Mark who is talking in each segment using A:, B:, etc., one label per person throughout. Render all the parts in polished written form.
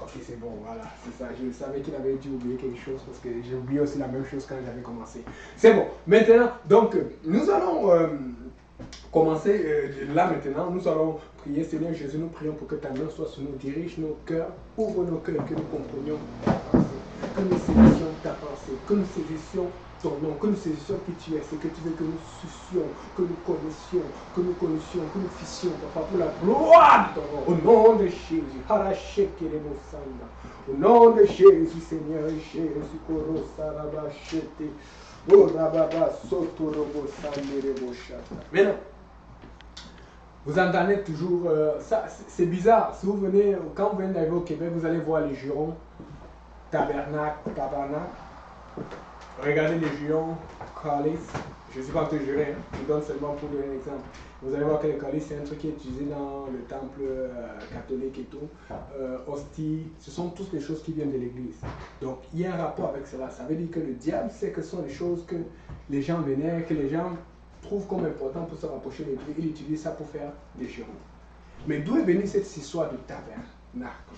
A: Ok, c'est bon, voilà, c'est ça. Je savais qu'il avait dû oublier quelque chose parce que j'ai oublié aussi la même chose quand j'avais commencé. C'est bon. Maintenant, donc, nous allons commencer là maintenant. Nous allons prier. Seigneur Jésus, nous prions pour que ta main soit sur nous, dirige nos cœurs, ouvre nos cœurs, que nous comprenions ta pensée, que nous saisissions ta pensée, que nous saisissions ton nom, que nous saisissions qui tu es, ce que tu veux que nous sucions, que nous connaissions, que nous fissions, papa, pour la gloire de ton nom. Au nom de Jésus, au nom de Jésus, Seigneur Jésus, maintenant, vous entendez toujours, ça c'est bizarre, si vous venez, quand vous venez d'arriver au Québec, vous allez voir les jurons, tabernacle, regardez les jurons, calice, je ne sais pas te jurer, hein, je donne seulement pour donner un exemple. Vous allez voir que le calice c'est un truc qui est utilisé dans le temple catholique et tout, hostie, ce sont toutes les choses qui viennent de l'église. Donc il y a un rapport avec cela, ça veut dire que le diable sait que ce sont les choses que les gens vénèrent, que les gens trouve comme important pour se rapprocher de Dieu, il utilise ça pour faire des jurons. Mais d'où est venue cette histoire de tabernacle?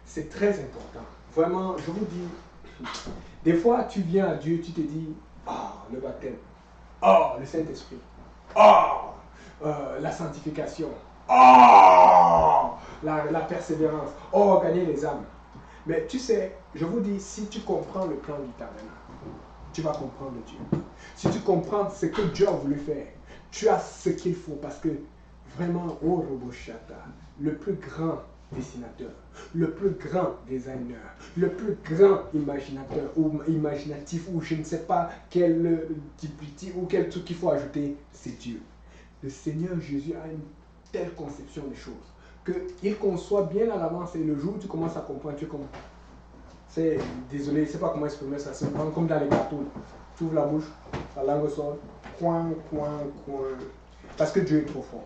A: C'est très important. Vraiment, je vous dis, des fois tu viens à Dieu, tu te dis, le baptême, le Saint-Esprit, la sanctification, la persévérance, gagner les âmes. Mais tu sais, je vous dis, si tu comprends le plan du tabernacle, tu vas comprendre Dieu. Si tu comprends ce que Dieu a voulu faire, tu as ce qu'il faut parce que vraiment, le plus grand dessinateur, le plus grand designer, le plus grand imaginateur ou imaginatif ou je ne sais pas quel type ou quel truc qu'il faut ajouter, c'est Dieu. Le Seigneur Jésus a une telle conception des choses qu'il conçoit bien à l'avance et le jour où tu commences à comprendre, tu commences. Désolé, je ne sais pas comment exprimer ça, c'est comme dans les cartoons. Tu ouvres la bouche, la langue sort, coin. Parce que Dieu est trop fort.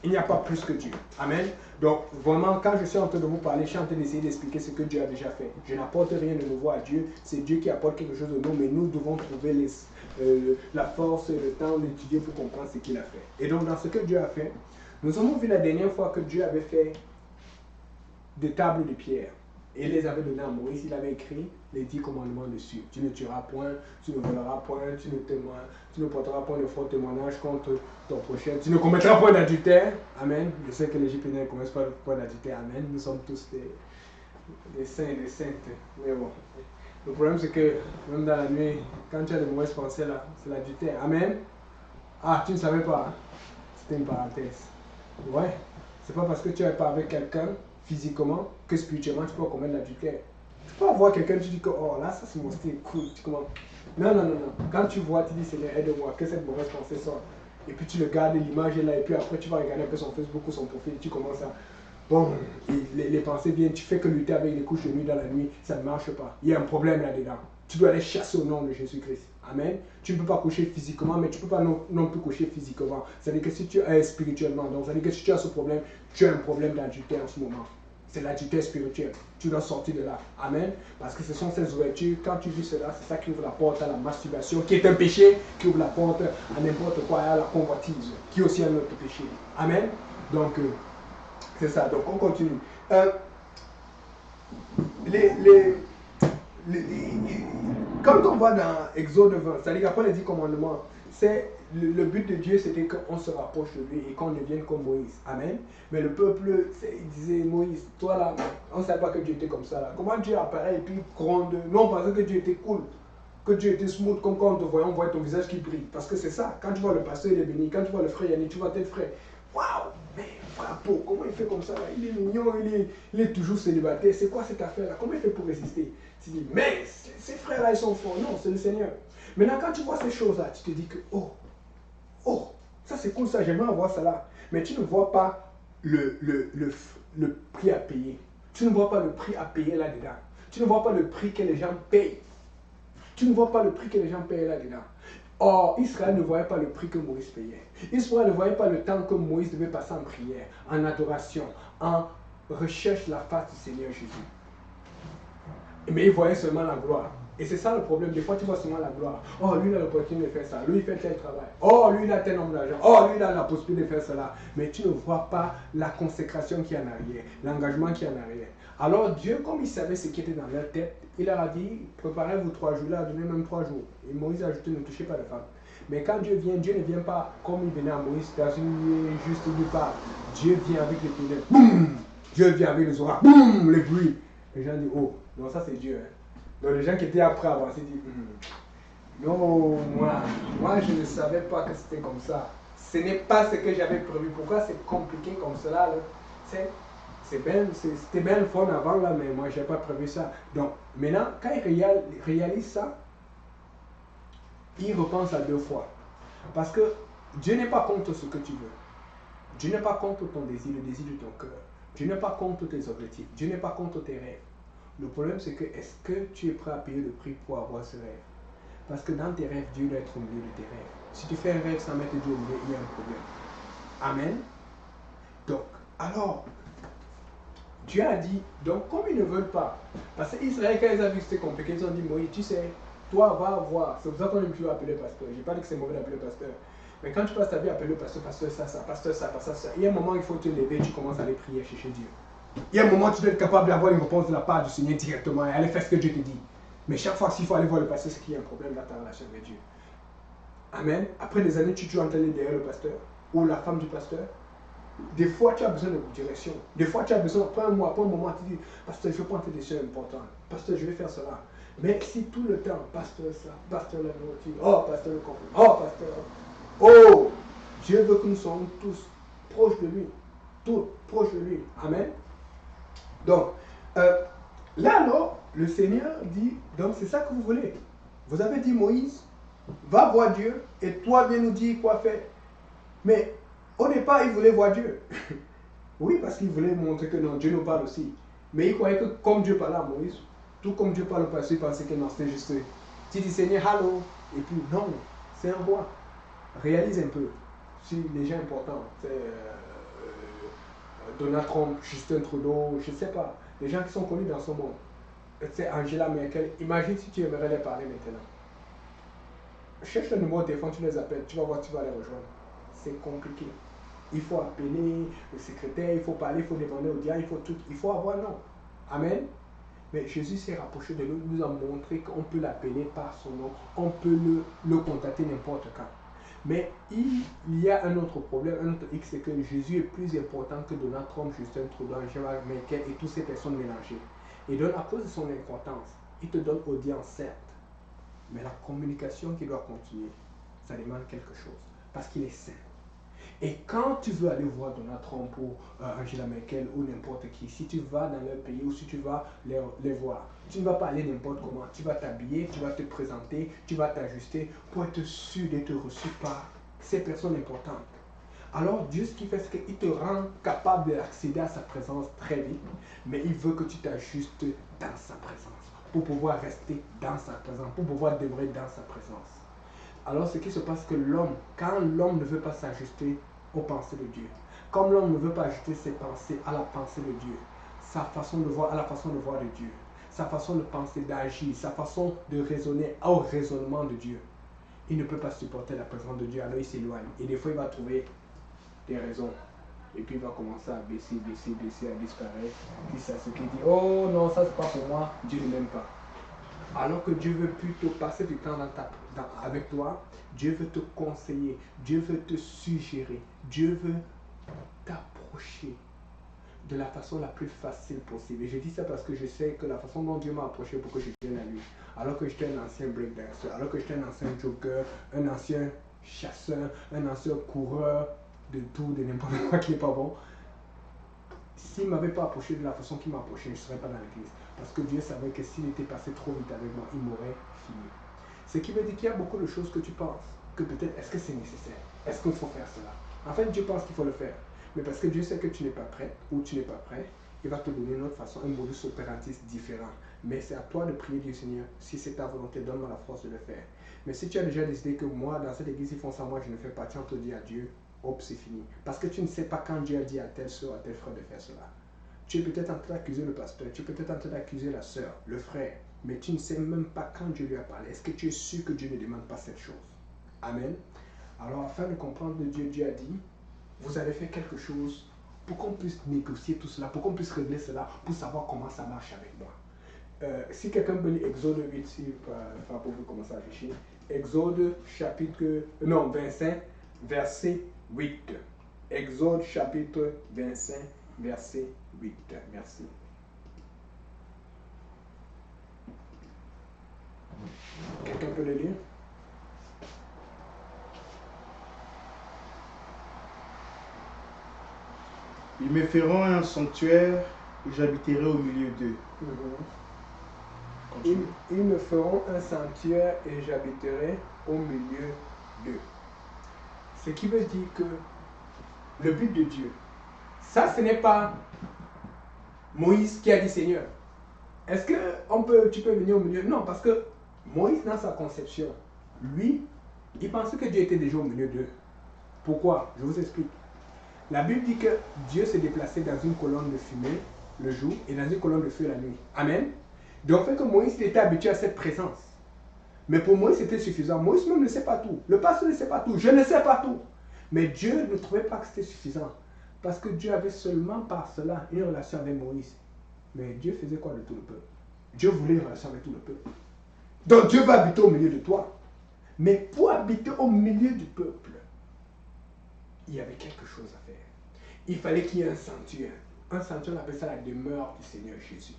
A: Il n'y a pas plus que Dieu. Amen. Donc, vraiment, quand je suis en train de vous parler, je suis en train d'essayer d'expliquer ce que Dieu a déjà fait. Je n'apporte rien de nouveau à Dieu. C'est Dieu qui apporte quelque chose de nouveau, mais nous devons trouver la force et le temps d'étudier pour comprendre ce qu'il a fait. Et donc, dans ce que Dieu a fait, nous avons vu la dernière fois que Dieu avait fait des tables de pierre. Et il les avait donnés à Moïse, il avait écrit les 10 commandements dessus. Tu ne tueras point, tu ne voleras point, tu ne porteras point de faux témoignage contre ton prochain, tu ne commettras point d'adultère. Amen. Je sais que les Égyptiens ne commettent pas de point d'adultère. Amen. Nous sommes tous des saints et des saintes. Mais bon. Le problème c'est que même dans la nuit, quand tu as de mauvaises pensées là, c'est l'adultère. Amen. Tu ne savais pas. Hein? C'était une parenthèse. Ouais. C'est pas parce que tu n'es pas avec quelqu'un physiquement que spirituellement tu peux commettre l'adultère. Tu peux voir quelqu'un, tu dis que là ça c'est mon style, cool, tu commences. Non. Quand tu vois, tu dis Seigneur aide-moi, que cette mauvaise pensée sorte. Et puis tu le gardes, l'image est là, et puis après tu vas regarder un peu son Facebook ou son profil, tu commences à. Bon, les pensées viennent, tu fais que lutter avec les couches de nuit dans la nuit, ça ne marche pas. Il y a un problème là-dedans. Tu dois aller chasser au nom de Jésus-Christ. Amen. Tu ne peux pas coucher physiquement, mais tu ne peux pas non plus coucher physiquement. C'est-à-dire que si tu es spirituellement, donc c'est-à-dire que si tu as ce problème, tu as un problème d'adultère en ce moment. C'est l'adultère spirituel. Tu dois sortir de là. Amen. Parce que ce sont ces ouvertures. Quand tu vis cela, c'est ça qui ouvre la porte à la masturbation, qui est un péché, qui ouvre la porte à n'importe quoi, à la convoitise, qui est aussi un autre péché. Amen. Donc, c'est ça. Donc, on continue. Quand on va dans Exode 20, c'est-à-dire qu'après les 10 commandements, le but de Dieu c'était qu'on se rapproche de lui et qu'on devienne comme Moïse. Amen. Mais le peuple, il disait Moïse, toi là, on ne savait pas que Dieu était comme ça là. Comment Dieu apparaît et puis gronde? Non, on pensait que Dieu était cool, que Dieu était smooth, comme quand on te voit, on voit ton visage qui brille. Parce que c'est ça, quand tu vois le pasteur, il est béni, quand tu vois le frère Yannick, tu vois tel frère. Waouh! Mais bravo, comment il fait comme ça là? Il est mignon, il est toujours célibataire. C'est quoi cette affaire là? Comment il fait pour résister? Tu dis, mais ces frères là, ils sont forts. Non, c'est le Seigneur. Maintenant, quand tu vois ces choses là, tu te dis que, ça c'est cool ça, j'aimerais avoir ça là. Mais tu ne vois pas le prix à payer. Tu ne vois pas le prix à payer là-dedans. Tu ne vois pas le prix que les gens payent. Tu ne vois pas le prix que les gens payent là-dedans. Or, Israël ne voyait pas le prix que Moïse payait. Israël ne voyait pas le temps que Moïse devait passer en prière, en adoration, en recherche de la face du Seigneur Jésus. Mais il voyait seulement la gloire. Et c'est ça le problème. Des fois, tu vois seulement la gloire. Oh, lui, il a l'opportunité de faire ça. Lui, il fait tel travail. Oh, lui, il a tel nombre d'argent. Oh, lui, il a la possibilité de faire cela. Mais tu ne vois pas la consécration qui est en arrière, l'engagement qui est en arrière. Alors, Dieu, comme il savait ce qui était dans leur tête, il leur a dit, préparez-vous 3 jours. Il a donné même 3 jours. Et Moïse a ajouté, ne touchez pas les femmes. Mais quand Dieu vient, Dieu ne vient pas comme il venait à Moïse, dans une nuée juste du part. Dieu vient avec les tonnerres. Boum! Dieu vient avec les oracles. Boum! Les bruits. Les gens disent, oh, non, ça c'est Dieu. Hein. Donc les gens qui étaient après avancer disent, non, moi je ne savais pas que c'était comme ça. Ce n'est pas ce que j'avais prévu. Pourquoi c'est compliqué comme cela là? C'était bien le fun avant là, mais moi je n'ai pas prévu ça. Donc maintenant, quand il réalise ça, il repense à 2 fois. Parce que Dieu n'est pas contre ce que tu veux. Dieu n'est pas contre ton désir, le désir de ton cœur. Dieu n'est pas contre tes objectifs. Dieu n'est pas contre tes rêves. Le problème, c'est que est-ce que tu es prêt à payer le prix pour avoir ce rêve? Parce que dans tes rêves, Dieu doit être au milieu de tes rêves. Si tu fais un rêve sans mettre Dieu au milieu, il y a un problème. Amen. Donc, alors, Dieu a dit, donc comme ils ne veulent pas, parce qu'Israël, quand ils ont vu que c'était compliqué, ils ont dit, Moïse, tu sais, toi, va voir. C'est pour ça qu'on aime plus appeler pasteur. Je n'ai pas dit que c'est mauvais d'appeler pasteur. Mais quand tu passes ta vie à appeler le pasteur, pasteur ça, pasteur ça, pasteur ça, il y a un moment où il faut te lever, tu commences à aller prier, chercher Dieu. Il y a un moment où tu dois être capable d'avoir une réponse de la part du Seigneur directement et aller faire ce que Dieu te dit. Mais chaque fois s'il faut aller voir le pasteur, c'est qu'il y a un problème dans ta relation avec Dieu. Amen. Après des années, tu entends derrière le pasteur ou la femme du pasteur. Des fois, tu as besoin de direction. Des fois, tu as besoin, après un mois, après un moment, tu dis, pasteur, je vais prendre des décisions importantes. Pasteur, je vais faire cela. Mais si tout le temps, pasteur ça, pasteur la nourriture, oh, pasteur le conflit, oh, pasteur, oh, Dieu veut que nous soyons tous proches de lui. Tous proches de lui. Amen. Donc, là alors, le Seigneur dit, donc c'est ça que vous voulez. Vous avez dit, Moïse, va voir Dieu et toi viens nous dire quoi faire. Mais au départ, il voulait voir Dieu. Oui, parce qu'il voulait montrer que non, Dieu nous parle aussi. Mais il croyait que comme Dieu parlait à Moïse, tout comme Dieu parle au passé, il pensait que non, c'était juste. Tu dis Seigneur, allô. Et puis non, c'est un roi. Réalise un peu. Si les gens importants, c'est Donald Trump, Justin Trudeau, je ne sais pas, les gens qui sont connus dans ce monde. C'est Angela Merkel. Imagine si tu aimerais les parler maintenant. Cherche le numéro de téléphone, tu les appelles, tu vas voir, tu vas les rejoindre. C'est compliqué. Il faut appeler le secrétaire, il faut parler, il faut demander au diable, il faut tout, il faut avoir non. Amen. Mais Jésus s'est rapproché de nous, nous a montré qu'on peut l'appeler par son nom, on peut le contacter n'importe quand. Mais il y a un autre problème, un autre X, c'est que Jésus est plus important que Donald Trump, Justin Trudeau, Angela Merkel et toutes ces personnes mélangées. Et donc, à cause de son importance, il te donne audience, certes, mais la communication qui doit continuer, ça demande quelque chose, parce qu'il est saint. Et quand tu veux aller voir Donald Trump ou Angela Merkel ou n'importe qui, si tu vas dans leur pays ou si tu vas les voir, tu ne vas pas aller n'importe comment. Tu vas t'habiller, tu vas te présenter, tu vas t'ajuster pour être sûr d'être reçu par ces personnes importantes. Alors Dieu, ce qu'il fait, c'est qu'il te rend capable d'accéder à sa présence très vite, mais il veut que tu t'ajustes dans sa présence, pour pouvoir rester dans sa présence, pour pouvoir demeurer dans sa présence. Alors ce qui se passe, que l'homme, quand l'homme ne veut pas s'ajuster aux pensées de Dieu, comme l'homme ne veut pas ajuster ses pensées à la pensée de Dieu, sa façon de voir à la façon de voir de Dieu, sa façon de penser, d'agir, sa façon de raisonner au raisonnement de Dieu, il ne peut pas supporter la présence de Dieu, alors il s'éloigne. Et des fois, il va trouver des raisons. Et puis il va commencer à baisser, à disparaître. Puis c'est ce qu'il dit, oh non, ça c'est pas pour moi, Dieu ne m'aime pas. Alors que Dieu veut plutôt passer du temps avec toi, Dieu veut te conseiller, Dieu veut te suggérer, Dieu veut t'approcher de la façon la plus facile possible. Et je dis ça parce que je sais que la façon dont Dieu m'a approché pour que je vienne à lui, alors que j'étais un ancien breakdancer, alors que j'étais un ancien joker, un ancien chasseur, un ancien coureur de tout, de n'importe quoi qui n'est pas bon, s'il ne m'avait pas approché de la façon qu'il m'a approché, je ne serais pas dans l'église. Parce que Dieu savait que s'il était passé trop vite avec moi, il m'aurait fini. Ce qui veut dire qu'il y a beaucoup de choses que tu penses, que peut-être, est-ce que c'est nécessaire? Est-ce qu'il faut faire cela? En fait, Dieu pense qu'il faut le faire. Mais parce que Dieu sait que tu n'es pas prêt, ou tu n'es pas prêt, il va te donner une autre façon, un modus operandi différent. Mais c'est à toi de prier Dieu, Seigneur, si c'est ta volonté, donne-moi la force de le faire. Mais si tu as déjà décidé que moi, dans cette église, ils font ça, moi, je ne fais pas, tu en te dis à Dieu, hop, c'est fini. Parce que tu ne sais pas quand Dieu a dit à telle soeur, à tel frère de faire cela. Tu es peut-être en train d'accuser le pasteur, tu es peut-être en train d'accuser la soeur, le frère, mais tu ne sais même pas quand Dieu lui a parlé. Est-ce que tu es sûr que Dieu ne demande pas cette chose? Amen. Alors, afin de comprendre Dieu, Dieu a dit, vous allez faire quelque chose pour qu'on puisse négocier tout cela, pour qu'on puisse régler cela, pour savoir comment ça marche avec moi. Si quelqu'un peut lire Exode 8, si pour vous commencer à réfléchir. Exode chapitre, non, 25, verset 8. Exode chapitre 25, verset 8. Merci. Quelqu'un peut le lire?
B: Ils me feront un sanctuaire et j'habiterai au milieu d'eux.
A: Ils me feront un sanctuaire et j'habiterai au milieu d'eux. Ce qui veut dire que le but de Dieu, ça ce n'est pas Moïse qui a dit Seigneur. Est-ce que tu peux venir au milieu? Non, parce que Moïse, dans sa conception, lui, il pensait que Dieu était déjà au milieu d'eux. Pourquoi? Je vous explique. La Bible dit que Dieu se déplaçait dans une colonne de fumée le jour et dans une colonne de feu la nuit. Amen. Donc, fait que Moïse était habitué à cette présence. Mais pour Moïse, c'était suffisant. Moïse même ne sait pas tout. Le pasteur ne sait pas tout. Je ne sais pas tout. Mais Dieu ne trouvait pas que c'était suffisant. Parce que Dieu avait seulement par cela une relation avec Moïse. Mais Dieu faisait quoi de tout le peuple? Dieu voulait une relation avec tout le peuple. Donc Dieu va habiter au milieu de toi. Mais pour habiter au milieu du peuple, il y avait quelque chose à faire. Il fallait qu'il y ait un sanctuaire. Un sanctuaire, on appelle ça la demeure du Seigneur Jésus.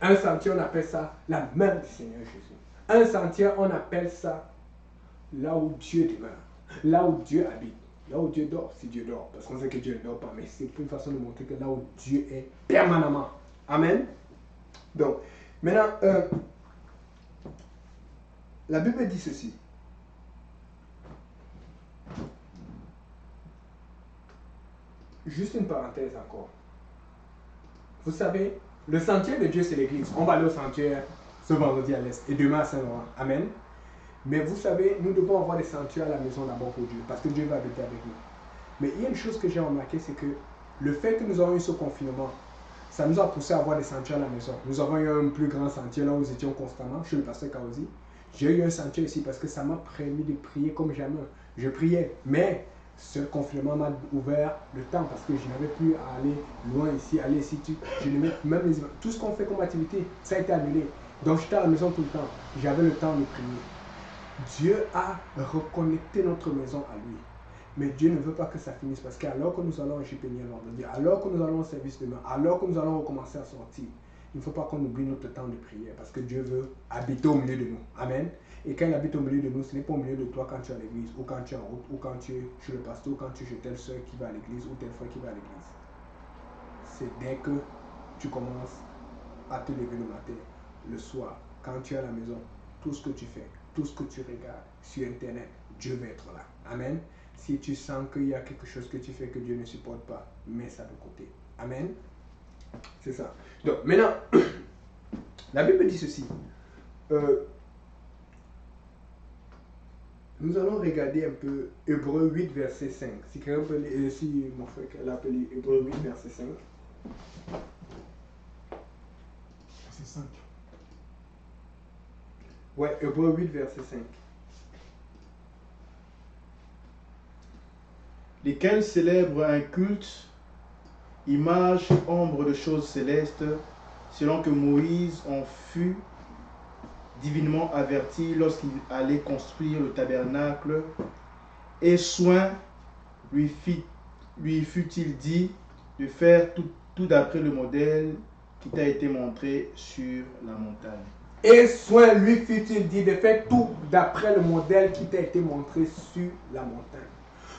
A: Un sanctuaire, on appelle ça la main du Seigneur Jésus. Un sanctuaire, on appelle ça là où Dieu demeure. Là où Dieu habite. Là où Dieu dort, si Dieu dort. Parce qu'on sait que Dieu ne dort pas, mais c'est une façon de montrer que là où Dieu est permanemment. Amen. Donc, maintenant, la Bible dit ceci. Juste une parenthèse encore. Vous savez, le sanctuaire de Dieu, c'est l'église. On va aller au sanctuaire ce vendredi à l'Est et demain à Saint-Laurent. Amen. Mais vous savez, nous devons avoir des sanctuaires à la maison d'abord pour Dieu, parce que Dieu va habiter avec nous. Mais il y a une chose que j'ai remarqué, c'est que le fait que nous avons eu ce confinement, ça nous a poussé à avoir des sanctuaires à la maison. Nous avons eu un plus grand sentier là où nous étions constamment, chez le pasteur Kaozi. J'ai eu un sentier ici parce que ça m'a permis de prier comme jamais. Je priais, mais ce confinement m'a ouvert le temps parce que je n'avais plus à aller loin ici, aller ici. Même tout ce qu'on fait comme activité, ça a été annulé. Donc j'étais à la maison tout le temps. J'avais le temps de prier. Dieu a reconnecté notre maison à lui. Mais Dieu ne veut pas que ça finisse parce qu'alors que nous allons à JPN vendredi, alors que nous allons au service demain, alors que nous allons recommencer à sortir, il ne faut pas qu'on oublie notre temps de prière parce que Dieu veut habiter au milieu de nous. Amen. Et quand il habite au milieu de nous, ce n'est pas au milieu de toi quand tu es à l'église, ou quand tu es en route, ou quand tu es chez le pasteur, ou quand tu es chez telle soeur qui va à l'église, ou tel frère qui va à l'église. C'est dès que tu commences à te lever le matin, le soir, quand tu es à la maison, tout ce que tu fais, tout ce que tu regardes sur Internet, Dieu va être là. Amen. Si tu sens qu'il y a quelque chose que tu fais que Dieu ne supporte pas, mets ça de côté. Amen. C'est ça. Donc, maintenant, la Bible dit ceci. Nous allons regarder un peu Hébreux 8, verset 5. Si quelqu'un peut lire, si mon frère l'a appelé Hébreux 8, verset 5.
C: Verset 5.
A: Ouais, Hébreux 8, verset 5.
B: Lesquels célèbrent un culte, image, ombre de choses célestes, selon que Moïse en fut divinement averti lorsqu'il allait construire le tabernacle, et soin lui fut-il dit de faire tout d'après le modèle qui t'a été montré sur la montagne.
A: Et soin lui fut-il dit de faire tout d'après le modèle qui t'a été montré sur la montagne.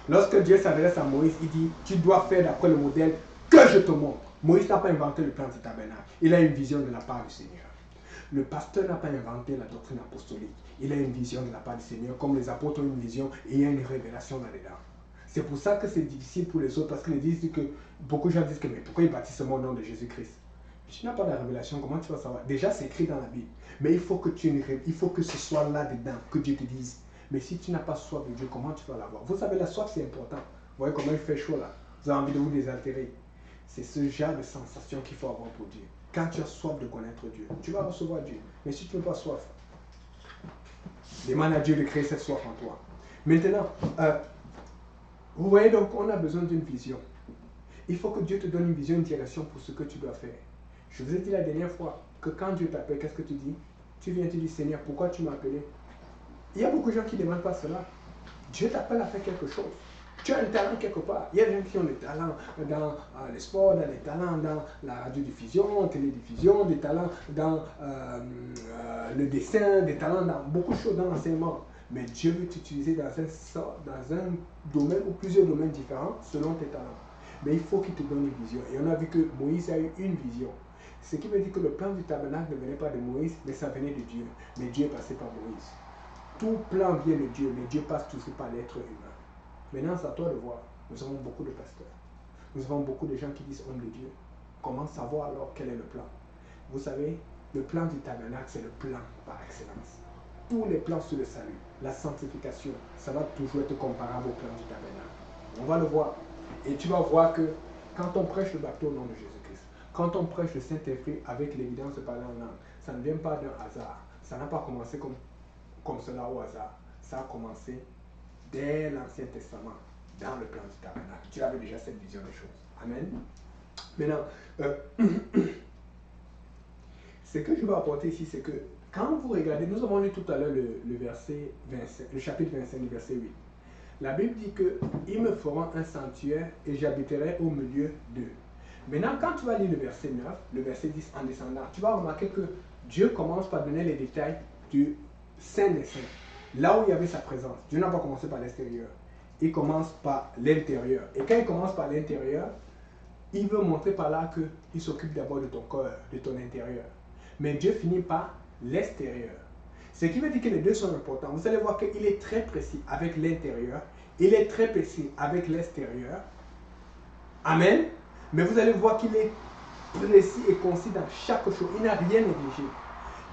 A: Lorsque Dieu s'adresse à Moïse, il dit, tu dois faire d'après le modèle que je te montre. Moïse n'a pas inventé le plan du tabernacle. Il a une vision de la part du Seigneur. Le pasteur n'a pas inventé la doctrine apostolique. Il a une vision de la part du Seigneur, comme les apôtres ont une vision et il y a une révélation là-dedans. C'est pour ça que c'est difficile pour les autres, parce qu'ils disent que beaucoup de gens disent que mais pourquoi ils baptisent seulement au nom de Jésus-Christ? Tu n'as pas la révélation, comment tu vas savoir? Déjà, c'est écrit dans la Bible. Mais il faut que ce soit là-dedans, que Dieu te dise. Mais si tu n'as pas soif de Dieu, comment tu vas l'avoir? Vous savez, la soif, c'est important. Vous voyez comment il fait chaud là. Vous avez envie de vous désaltérer. C'est ce genre de sensation qu'il faut avoir pour Dieu. Quand tu as soif de connaître Dieu, tu vas recevoir Dieu. Mais si tu n'as pas soif, demande à Dieu de créer cette soif en toi. Maintenant, vous voyez donc, on a besoin d'une vision. Il faut que Dieu te donne une vision, une direction pour ce que tu dois faire. Je vous ai dit la dernière fois que quand Dieu t'appelle, qu'est-ce que tu dis? Tu viens, tu dis, Seigneur, pourquoi tu m'as appelé? Il y a beaucoup de gens qui ne demandent pas cela. Dieu t'appelle à faire quelque chose. Tu as un talent quelque part. Il y a des gens qui ont des talents dans le sport, dans les talents dans la radiodiffusion, la télédiffusion, des talents dans le dessin, des talents dans beaucoup de choses dans l'enseignement. Mais Dieu veut t'utiliser dans un domaine ou plusieurs domaines différents selon tes talents. Mais il faut qu'il te donne une vision. Et on a vu que Moïse a eu une vision. Ce qui veut dire que le plan du tabernacle ne venait pas de Moïse, mais ça venait de Dieu. Mais Dieu est passé par Moïse. Tout plan vient de Dieu, mais Dieu passe toujours par l'être humain. Maintenant, c'est à toi de voir. Nous avons beaucoup de pasteurs. Nous avons beaucoup de gens qui disent homme de Dieu. Comment savoir alors quel est le plan? Vous savez, le plan du tabernacle, c'est le plan par excellence. Tous les plans sur le salut, la sanctification, ça va toujours être comparable au plan du tabernacle. On va le voir. Et tu vas voir que quand on prêche le baptême au nom de Jésus-Christ, quand on prêche le Saint-Esprit avec l'évidence de parler en langue, ça ne vient pas d'un hasard. Ça n'a pas commencé comme cela au hasard. Ça a commencé dès l'Ancien Testament, dans le plan du tabernacle. Tu avais déjà cette vision des choses. Amen. Maintenant, ce que je veux apporter ici, c'est que quand vous regardez, nous avons lu tout à l'heure le chapitre 25, le verset 8. La Bible dit que ils me feront un sanctuaire et j'habiterai au milieu d'eux. Maintenant, quand tu vas lire le verset 9, le verset 10 en descendant, tu vas remarquer que Dieu commence par donner les détails du Saint des Saints. Là où il y avait sa présence, Dieu n'a pas commencé par l'extérieur. Il commence par l'intérieur. Et quand il commence par l'intérieur, il veut montrer par là qu'il s'occupe d'abord de ton cœur, de ton intérieur. Mais Dieu finit par l'extérieur. Ce qui veut dire que les deux sont importants. Vous allez voir qu'il est très précis avec l'intérieur. Il est très précis avec l'extérieur. Amen. Mais vous allez voir qu'il est précis et concis dans chaque chose. Il n'a rien négligé.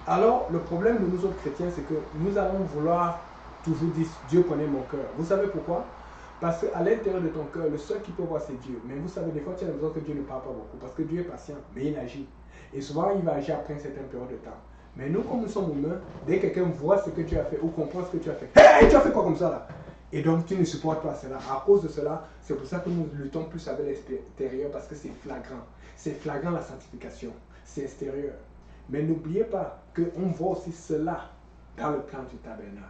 A: Alors, le problème de nous autres chrétiens, c'est que nous allons vouloir toujours dire Dieu connaît mon cœur. Vous savez pourquoi? Parce qu'à l'intérieur de ton cœur, le seul qui peut voir, c'est Dieu. Mais vous savez, des fois, tu as l'impression que Dieu ne parle pas beaucoup. Parce que Dieu est patient, mais il agit. Et souvent, il va agir après une certaine période de temps. Mais nous, comme nous sommes humains, dès que quelqu'un voit ce que tu as fait ou comprend ce que tu as fait, hey, tu as fait quoi comme ça là? Et donc, tu ne supportes pas cela. À cause de cela, c'est pour ça que nous luttons plus avec l'extérieur, parce que c'est flagrant. C'est flagrant la sanctification. C'est extérieur. Mais n'oubliez pas qu'on voit aussi cela dans le plan du tabernacle.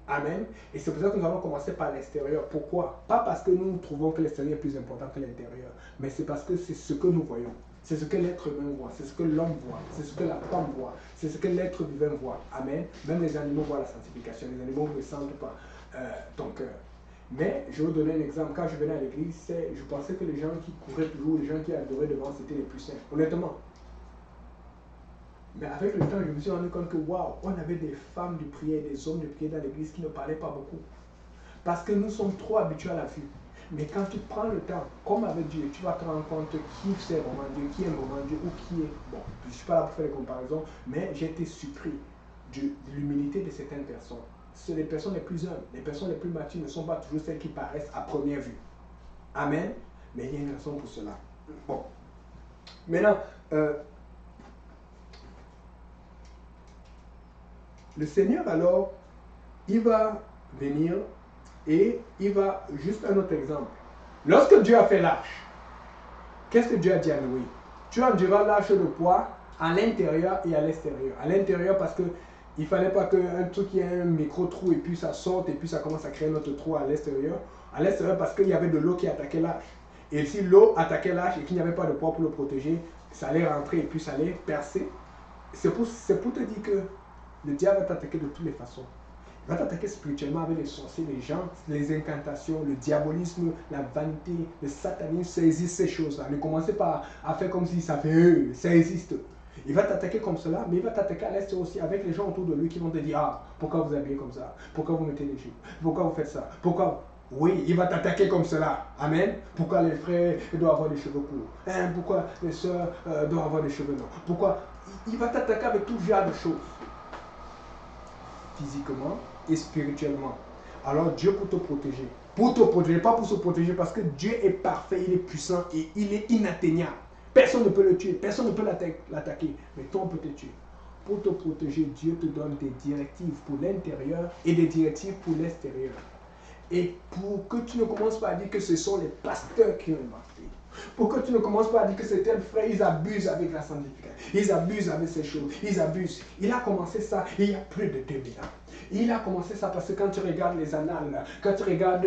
A: Amen. Et c'est pour ça que nous allons commencer par l'extérieur. Pourquoi? Pas parce que nous trouvons que l'extérieur est plus important que l'intérieur, mais c'est parce que c'est ce que nous voyons. C'est ce que l'être humain voit, c'est ce que l'homme voit, c'est ce que la femme voit, c'est ce que l'être vivant voit. Amen. Même les animaux voient la sanctification. Les animaux ne ressentent pas ton cœur. Mais je vais vous donner un exemple. Quand je venais à l'église, je pensais que les gens qui couraient toujours, les gens qui adoraient devant, c'était les plus saints. Honnêtement. Mais avec le temps, je me suis rendu compte que waouh, on avait des femmes de prière, des hommes de prière dans l'église qui ne parlaient pas beaucoup. Parce que nous sommes trop habitués à la vue. Mais quand tu prends le temps, comme avec Dieu, tu vas te rendre compte qui sait vraiment Dieu, qui aime vraiment Dieu ou qui est. Bon, je ne suis pas là pour faire des comparaisons, mais j'ai été surpris de l'humilité de certaines personnes. C'est les personnes les plus humbles, les personnes les plus matures ne sont pas toujours celles qui paraissent à première vue. Amen. Mais il y a une raison pour cela. Bon. Maintenant, le Seigneur alors, il va venir et il va, juste un autre exemple. Lorsque Dieu a fait l'arche, qu'est-ce que Dieu a dit à Noé? Tu enduras l'arche de poids à l'intérieur et à l'extérieur. À l'intérieur parce que il ne fallait pas qu'un truc qui ait un micro-trou et puis ça sorte et puis ça commence à créer un autre trou à l'extérieur. À l'extérieur parce qu'il y avait de l'eau qui attaquait l'arche. Et si l'eau attaquait l'arche et qu'il n'y avait pas de poids pour le protéger, ça allait rentrer et puis ça allait percer. C'est pour te dire que le diable va t'attaquer de toutes les façons. Il va t'attaquer spirituellement avec les sorciers, les gens, les incantations, le diabolisme, la vanité, le satanisme, saisit ces choses-là. Ne commencez pas à faire comme si ça fait, ça existe. Il va t'attaquer comme cela, mais il va t'attaquer à l'est aussi avec les gens autour de lui qui vont te dire, ah, pourquoi vous habillez comme ça? Pourquoi vous mettez les jupes? Pourquoi vous faites ça? Pourquoi? Oui, il va t'attaquer comme cela. Amen. Pourquoi les frères doivent avoir des cheveux courts? Hein? Pourquoi les sœurs doivent avoir des cheveux longs? Pourquoi? Il va t'attaquer avec tout genre de choses. Physiquement et spirituellement. Alors Dieu pour te protéger, Pour te protéger, pas pour se protéger, parce que Dieu est parfait, il est puissant et il est inatteignable. Personne ne peut le tuer, personne ne peut l'attaquer, mais toi on peut te tuer. Pour te protéger, Dieu te donne des directives pour l'intérieur et des directives pour l'extérieur. Et pour que tu ne commences pas à dire que ce sont les pasteurs qui ont inventé. Pour que tu ne commences pas à dire que c'est tel frère, ils abusent avec la sanctification. Ils abusent avec ces choses. Ils abusent. Il a commencé ça il y a plus de 2000 ans. Il a commencé ça parce que quand tu regardes les annales, quand tu regardes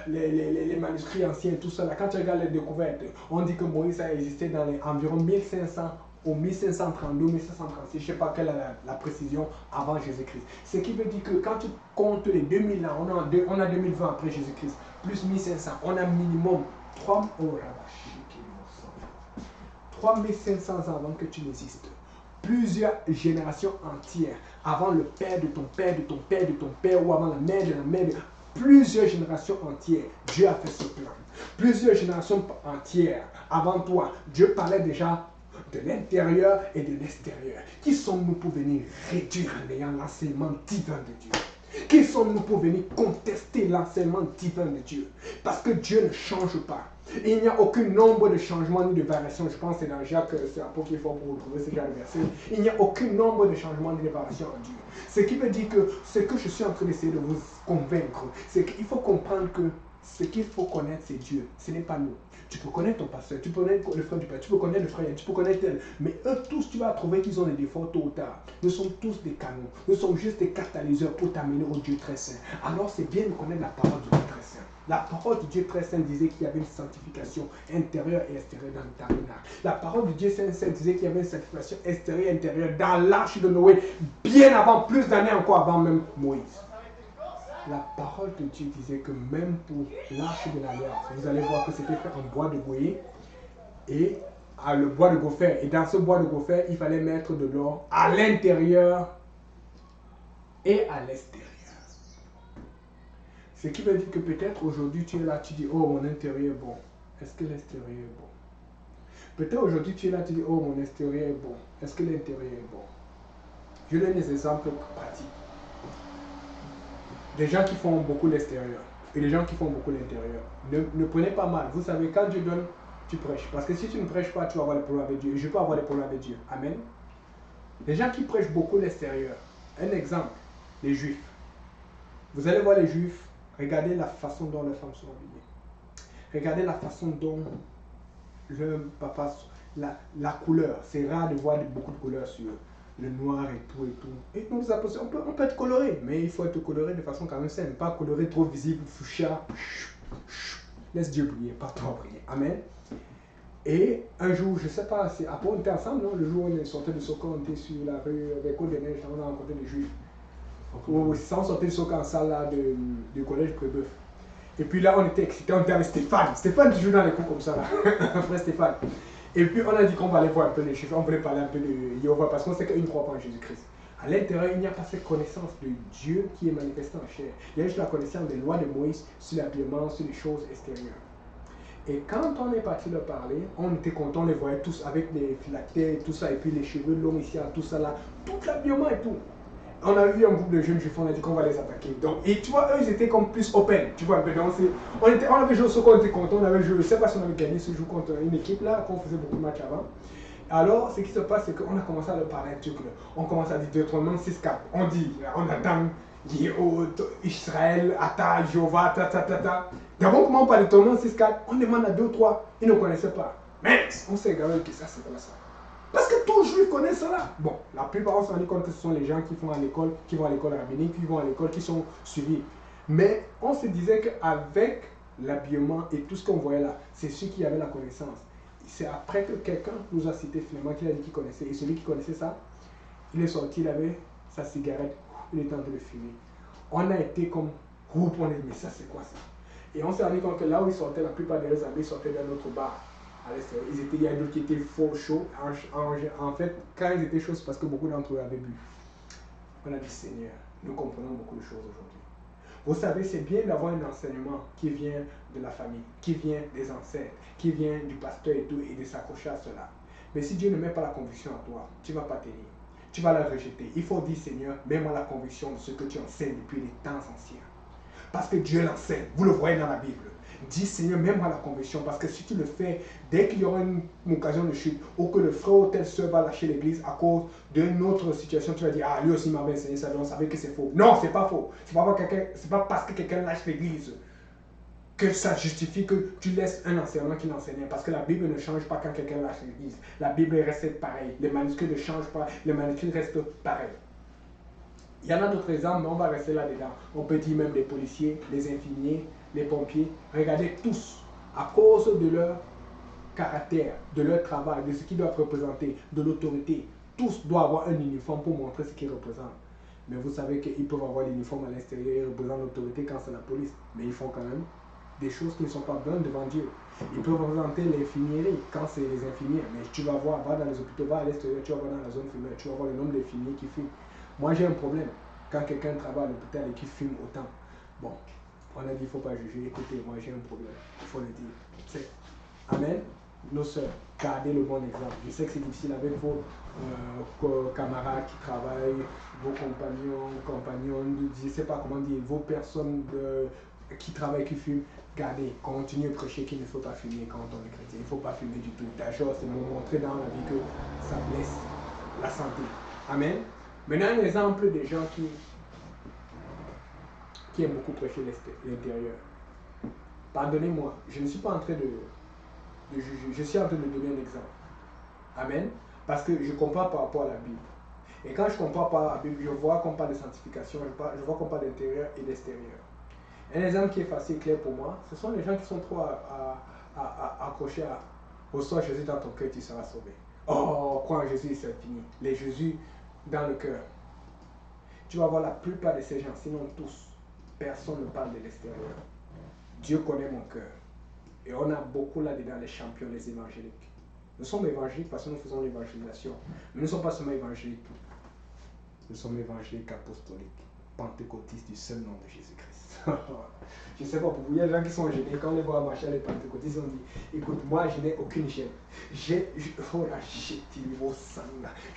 A: les manuscrits anciens, tout ça, quand tu regardes les découvertes, on dit que Moïse a existé dans les environ 1500 au 1532, 1536, je ne sais pas quelle est la précision, avant Jésus-Christ. Ce qui veut dire que quand tu comptes les 2000 ans, on a 2020 après Jésus-Christ, plus 1500, on a minimum 3500 ans avant que tu n'existes. Plusieurs générations entières, avant le père de ton père, de ton père, de ton père, ou avant la mère de la mère, plusieurs générations entières, Dieu a fait ce plan. Plusieurs générations entières, avant toi, Dieu parlait déjà de l'intérieur et de l'extérieur. Qui sommes-nous pour venir réduire en ayant l'enseignement divin de Dieu? Qui sommes-nous pour venir contester l'enseignement divin de Dieu? Parce que Dieu ne change pas. Il n'y a aucun nombre de changements ni de variations. Je pense que c'est dans Jacques, c'est l'apôtre qu'il faut pour retrouver ce genre de verset. Il n'y a aucun nombre de changements ni de variations en Dieu. Ce qui veut dire que ce que je suis en train d'essayer de vous convaincre, c'est qu'il faut comprendre que ce qu'il faut connaître, c'est Dieu. Ce n'est pas nous. Tu peux connaître ton pasteur, tu peux connaître le frère du père, tu peux connaître le frère, tu peux connaître tel. Mais eux tous, tu vas trouver qu'ils ont des défauts tôt ou tard. Nous sommes tous des canons. Nous sommes juste des catalyseurs pour t'amener au Dieu très saint. Alors c'est bien de connaître la parole du Dieu très saint. La parole du Dieu très saint disait qu'il y avait une sanctification intérieure et extérieure dans le tabernacle. La parole du Dieu saint disait qu'il y avait une sanctification extérieure et intérieure dans l'arche de Noé, bien avant, plus d'années encore avant même Moïse. La parole de Dieu disait que même pour l'arche de l'alliance, vous allez voir que c'était fait en bois de goyer et le bois de gopher. Et dans ce bois de gopher, il fallait mettre de l'or à l'intérieur et à l'extérieur. Ce qui veut dire que peut-être aujourd'hui tu es là, tu dis, oh mon intérieur est bon. Est-ce que l'extérieur est bon? Peut-être aujourd'hui tu es là, tu dis, oh mon extérieur est bon. Est-ce que l'intérieur est bon? Je donne des exemples pratiques. Des gens qui font beaucoup l'extérieur et des gens qui font beaucoup l'intérieur. Ne prenez pas mal. Vous savez, quand Dieu donne, tu prêches. Parce que si tu ne prêches pas, tu vas avoir des problèmes avec Dieu. Et je peux avoir des problèmes avec Dieu. Amen. Les gens qui prêchent beaucoup l'extérieur. Un exemple, les Juifs. Vous allez voir les Juifs, regardez la façon dont les femmes sont habillées. Regardez la façon dont le papa, la couleur. C'est rare de voir beaucoup de couleurs sur eux. Le noir et tout et tout. Et nous on peut être coloré, mais il faut être coloré de façon quand même simple, pas coloré trop visible, fuchsia. Laisse Dieu briller, pas toi briller. Amen. Et un jour, je ne sais pas, après on était ensemble, non? Le jour où on est sorti de Soko, on était sur la rue avec Côte des Neiges, on a rencontré des Juifs. On sortait de Soko en salle là, du collège Prébeuf. Et puis là, on était excités, on était avec Stéphane. Stéphane toujours dans les coups comme ça là, frère Stéphane. Et puis on a dit qu'on va aller voir un peu les chiffres, on voulait parler un peu de Jéhovah parce qu'on sait qu'il ne croit pas en Jésus-Christ. À l'intérieur, il n'y a pas cette connaissance de Dieu qui est manifestée en chair. Il y a juste la connaissance des lois de Moïse sur l'habillement, sur les choses extérieures. Et quand on est parti leur parler, on était contents, on les voyait tous avec les phylactères, tout ça, et puis les cheveux longs ici, tout ça là, tout l'habillement et tout. On a vu un groupe de jeunes juifs, on a dit qu'on va les attaquer. Donc, et tu vois, eux, ils étaient comme plus open. Tu vois, donc on avait joué au Soko, on était contents, on avait joué, je ne sais pas si on avait gagné ce jour contre une équipe là, qu'on faisait beaucoup de matchs avant. Alors, ce qui se passe, c'est qu'on a commencé à leur parler un truc. On commence à dire 2, 3 noms, 6, 4. On dit, on attend Israël, Atta, Jéhovah, ta. D'abord, comment on parle de ton nom, 6, 4? On demande à 2, 3, ils ne connaissaient pas. Mais on s'est égaré que ça, c'est comme ça. Parce que tous les juifs connaissent cela. Bon, la plupart, on s'est rendu compte que ce sont les gens qui vont à l'école rabbinique, qui vont à l'école, qui sont suivis. Mais on se disait qu'avec l'habillement et tout ce qu'on voyait là, c'est ceux qui avaient la connaissance. C'est après que quelqu'un nous a cité finalement qu'il a dit qu'il connaissait. Et celui qui connaissait ça, il est sorti, il avait sa cigarette, il était en train de fumer. On a été comme groupe, on a dit, mais ça c'est quoi ça? Et on s'est rendu compte que là où ils sortaient, la plupart des amis sortaient d'un autre bar. Il y a d'autres qui étaient faux chauds. En fait, quand ils étaient chauds, c'est parce que beaucoup d'entre eux avaient bu. On a dit, Seigneur, nous comprenons beaucoup de choses aujourd'hui. Vous savez, c'est bien d'avoir un enseignement qui vient de la famille, qui vient des ancêtres, qui vient du pasteur et tout, et de s'accrocher à cela. Mais si Dieu ne met pas la conviction en toi, tu ne vas pas tenir. Tu vas la rejeter. Il faut dire, Seigneur, mets-moi la conviction de ce que tu enseignes depuis les temps anciens. parce que Dieu l'enseigne. Vous le voyez dans la Bible. Dis Seigneur, même à la conversion, parce que si tu le fais, dès qu'il y aura une occasion de chute, ou que le frère ou telle soeur va lâcher l'église à cause d'une autre situation, tu vas dire, ah lui aussi m'avait enseigné ça, donc on savait que c'est faux. Non, c'est pas faux. C'est pas parce que quelqu'un lâche l'église que ça justifie que tu laisses un enseignement qui l'enseignait. Parce que la Bible ne change pas quand quelqu'un lâche l'église. La Bible reste pareille. Les manuscrits ne changent pas, les manuscrits restent pareils. Il y en a d'autres exemples, mais on va rester là-dedans. On peut dire même les policiers, les infirmiers, les pompiers. Regardez tous, à cause de leur caractère, de leur travail, de ce qu'ils doivent représenter, de l'autorité, tous doivent avoir un uniforme pour montrer ce qu'ils représentent. Mais vous savez qu'ils peuvent avoir l'uniforme à l'extérieur, ils représentent l'autorité quand c'est la police. Mais ils font quand même des choses qui ne sont pas bonnes devant Dieu. Ils peuvent représenter l'infirmerie quand c'est les infirmiers. Mais tu vas voir, va dans les hôpitaux, va à l'extérieur, tu vas voir dans la zone fumeuse, tu vas voir le nombre d'infirmiers qui fument. Moi, j'ai un problème quand quelqu'un travaille à l'hôpital et qui fume autant. Bon, on a dit qu'il ne faut pas juger. Écoutez, moi, j'ai un problème. Il faut le dire. Amen. Nos soeurs, gardez le bon exemple. Je sais que c'est difficile avec vos camarades qui travaillent, vos compagnons, je ne sais pas comment dire, vos personnes qui travaillent, qui fument. Gardez, continuez à prêcher qu'il ne faut pas fumer quand on est chrétien. Il ne faut pas fumer du tout. D'ailleurs, c'est montrer dans la vie que ça blesse la santé. Amen. Maintenant, un exemple des gens qui aiment beaucoup prêcher l'intérieur. Pardonnez-moi, je ne suis pas en train de juger, je suis en train de donner un exemple. Amen. Parce que je compare par rapport à la Bible. Et quand je compare par la Bible, je vois qu'on parle de sanctification, je vois qu'on parle d'intérieur et d'extérieur. Un exemple qui est facile et clair pour moi, ce sont les gens qui sont trop accrochés à reçois Jésus dans ton cœur, tu seras sauvé. Oh, crois en Jésus, c'est fini. Les Jésus dans le cœur. Tu vas voir la plupart de ces gens, sinon tous, personne ne parle de l'extérieur. Dieu connaît mon cœur. Et on a beaucoup là-dedans les champions, les évangéliques. Nous sommes évangéliques parce que nous faisons l'évangélisation. Mais nous ne sommes pas seulement évangéliques. Nous sommes évangéliques apostoliques, pentecôtistes du seul nom de Jésus-Christ. Je ne sais pas pour vous, il y a des gens qui sont gênés. Quand on les voit marcher les pentecôtistes, on dit, écoute, moi je n'ai aucune gêne. Je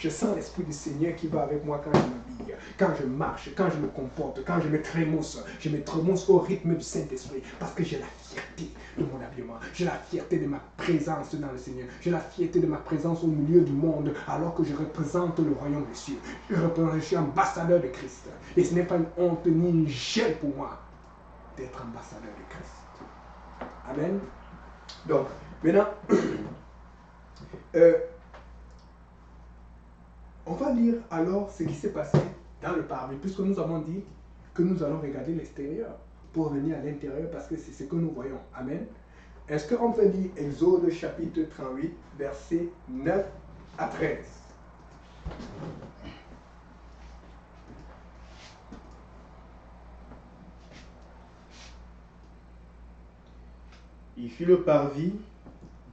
A: sens l'Esprit du Seigneur qui va avec moi quand je m'habille, quand je marche, quand je me comporte, quand je me trémousse au rythme du Saint-Esprit. Parce que j'ai la fierté de mon habillement. J'ai la fierté de ma présence dans le Seigneur. J'ai la fierté de ma présence au milieu du monde alors que je représente le royaume des cieux. Je suis ambassadeur de Christ. Et ce n'est pas une honte ni une gêne pour moi d'être ambassadeur de Christ. Amen. Donc, maintenant, on va lire alors ce qui s'est passé dans le parvis, puisque nous avons dit que nous allons regarder l'extérieur pour revenir à l'intérieur, parce que c'est ce que nous voyons. Amen. Est-ce qu'on peut lire Exode chapitre 38, versets 9 à 13?
B: Il fit le parvis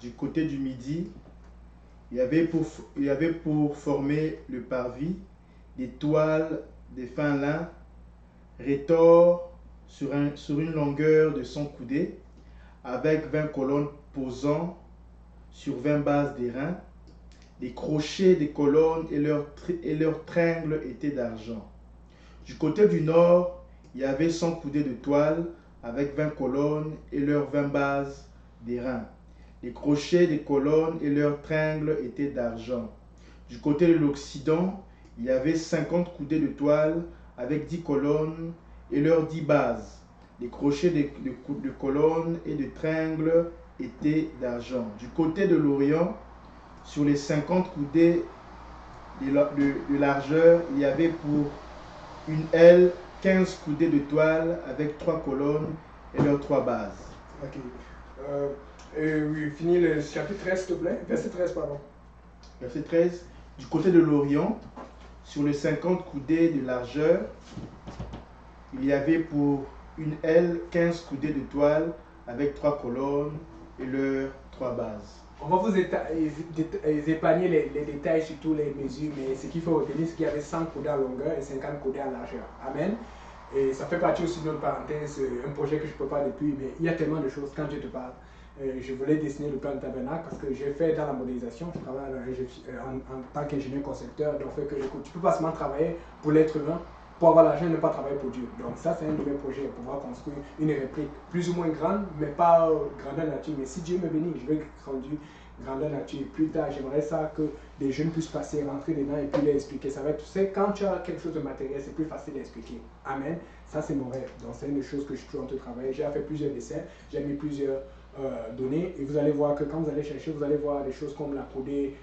B: du côté du midi. Il y avait pour former le parvis des toiles de fin lin retors sur une longueur de 100 coudées, avec 20 colonnes posant sur 20 bases d'airain. Les crochets des colonnes et leurs tringles étaient d'argent. Du côté du nord, il y avait 100 coudées de toile avec 20 colonnes et leurs 20 bases d'airain. Les crochets des colonnes et leurs tringles étaient d'argent. Du côté de l'Occident, il y avait 50 coudées de toile avec 10 colonnes et leurs 10 bases. Les crochets de colonnes et de tringles étaient d'argent. Du côté de l'Orient, sur les 50 coudées de largeur, il y avait pour une aile 15 coudées de toile avec 3 colonnes et leurs 3 bases.
A: Ok. Oui, finis le chapitre 13, s'il te plaît. Verset 13, pardon.
B: Verset 13. Du côté de l'Orient, sur les 50 coudées de largeur, il y avait pour une aile 15 coudées de toile avec 3 colonnes et leurs 3 bases.
A: On va vous épargner les détails sur toutes les mesures, mais ce qu'il faut retenir, c'est qu'il y avait 100 coudées en longueur et 50 coudées en largeur. Amen. Et ça fait partie aussi d'une parenthèse, un projet que je ne peux pas depuis, mais il y a tellement de choses quand je te parle. Je voulais dessiner le plan de tabernacle parce que j'ai fait dans la modélisation, je travaille en tant qu'ingénieur concepteur, donc fait que tu ne peux pas seulement travailler pour l'être humain, pour avoir l'argent et ne pas travailler pour Dieu. Donc ça, c'est un de mes projets, pouvoir construire une réplique plus ou moins grande, mais pas grandeur nature. Mais si Dieu me bénit, je vais grandir grandeur nature. Plus tard, j'aimerais ça que des jeunes puissent passer, rentrer dedans et puis leur expliquer. Ça va être, tu sais, quand tu as quelque chose de matériel, c'est plus facile d'expliquer. Amen. Ça, c'est mon rêve. Donc c'est une chose que je suis toujours en train de travailler. J'ai fait plusieurs dessins, j'ai mis plusieurs données et vous allez voir que quand vous allez chercher, vous allez voir des choses comme la coudée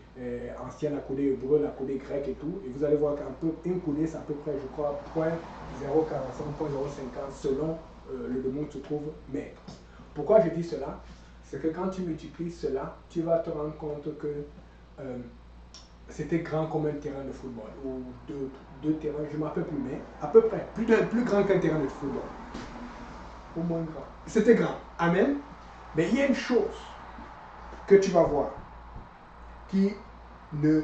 A: ancienne, la coudée hébreu, la coudée grecque et tout. Et vous allez voir qu'une coudée, c'est à peu près, je crois, 0,45, 0,50 selon le domaine où tu trouves mètre. Pourquoi je dis cela? C'est que quand tu multiplies cela, tu vas te rendre compte que c'était grand comme un terrain de football ou deux terrains, je ne me rappelle plus, mais à peu près, plus grand qu'un terrain de football. Au moins grand. C'était grand. Amen. Mais il y a une chose que tu vas voir qui ne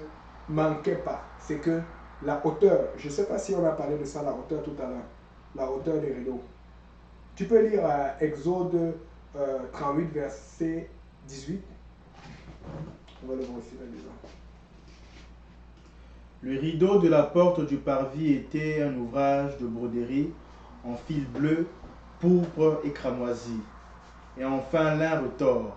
A: manquait pas. C'est que la hauteur, je ne sais pas si on a parlé de ça, la hauteur tout à l'heure, la hauteur des rideaux. Tu peux lire Exode 38, verset 18. On va le voir ici, là-dedans.
B: Le rideau de la porte du parvis était un ouvrage de broderie en fil bleu, pourpre et cramoisi, et en fin lin retors.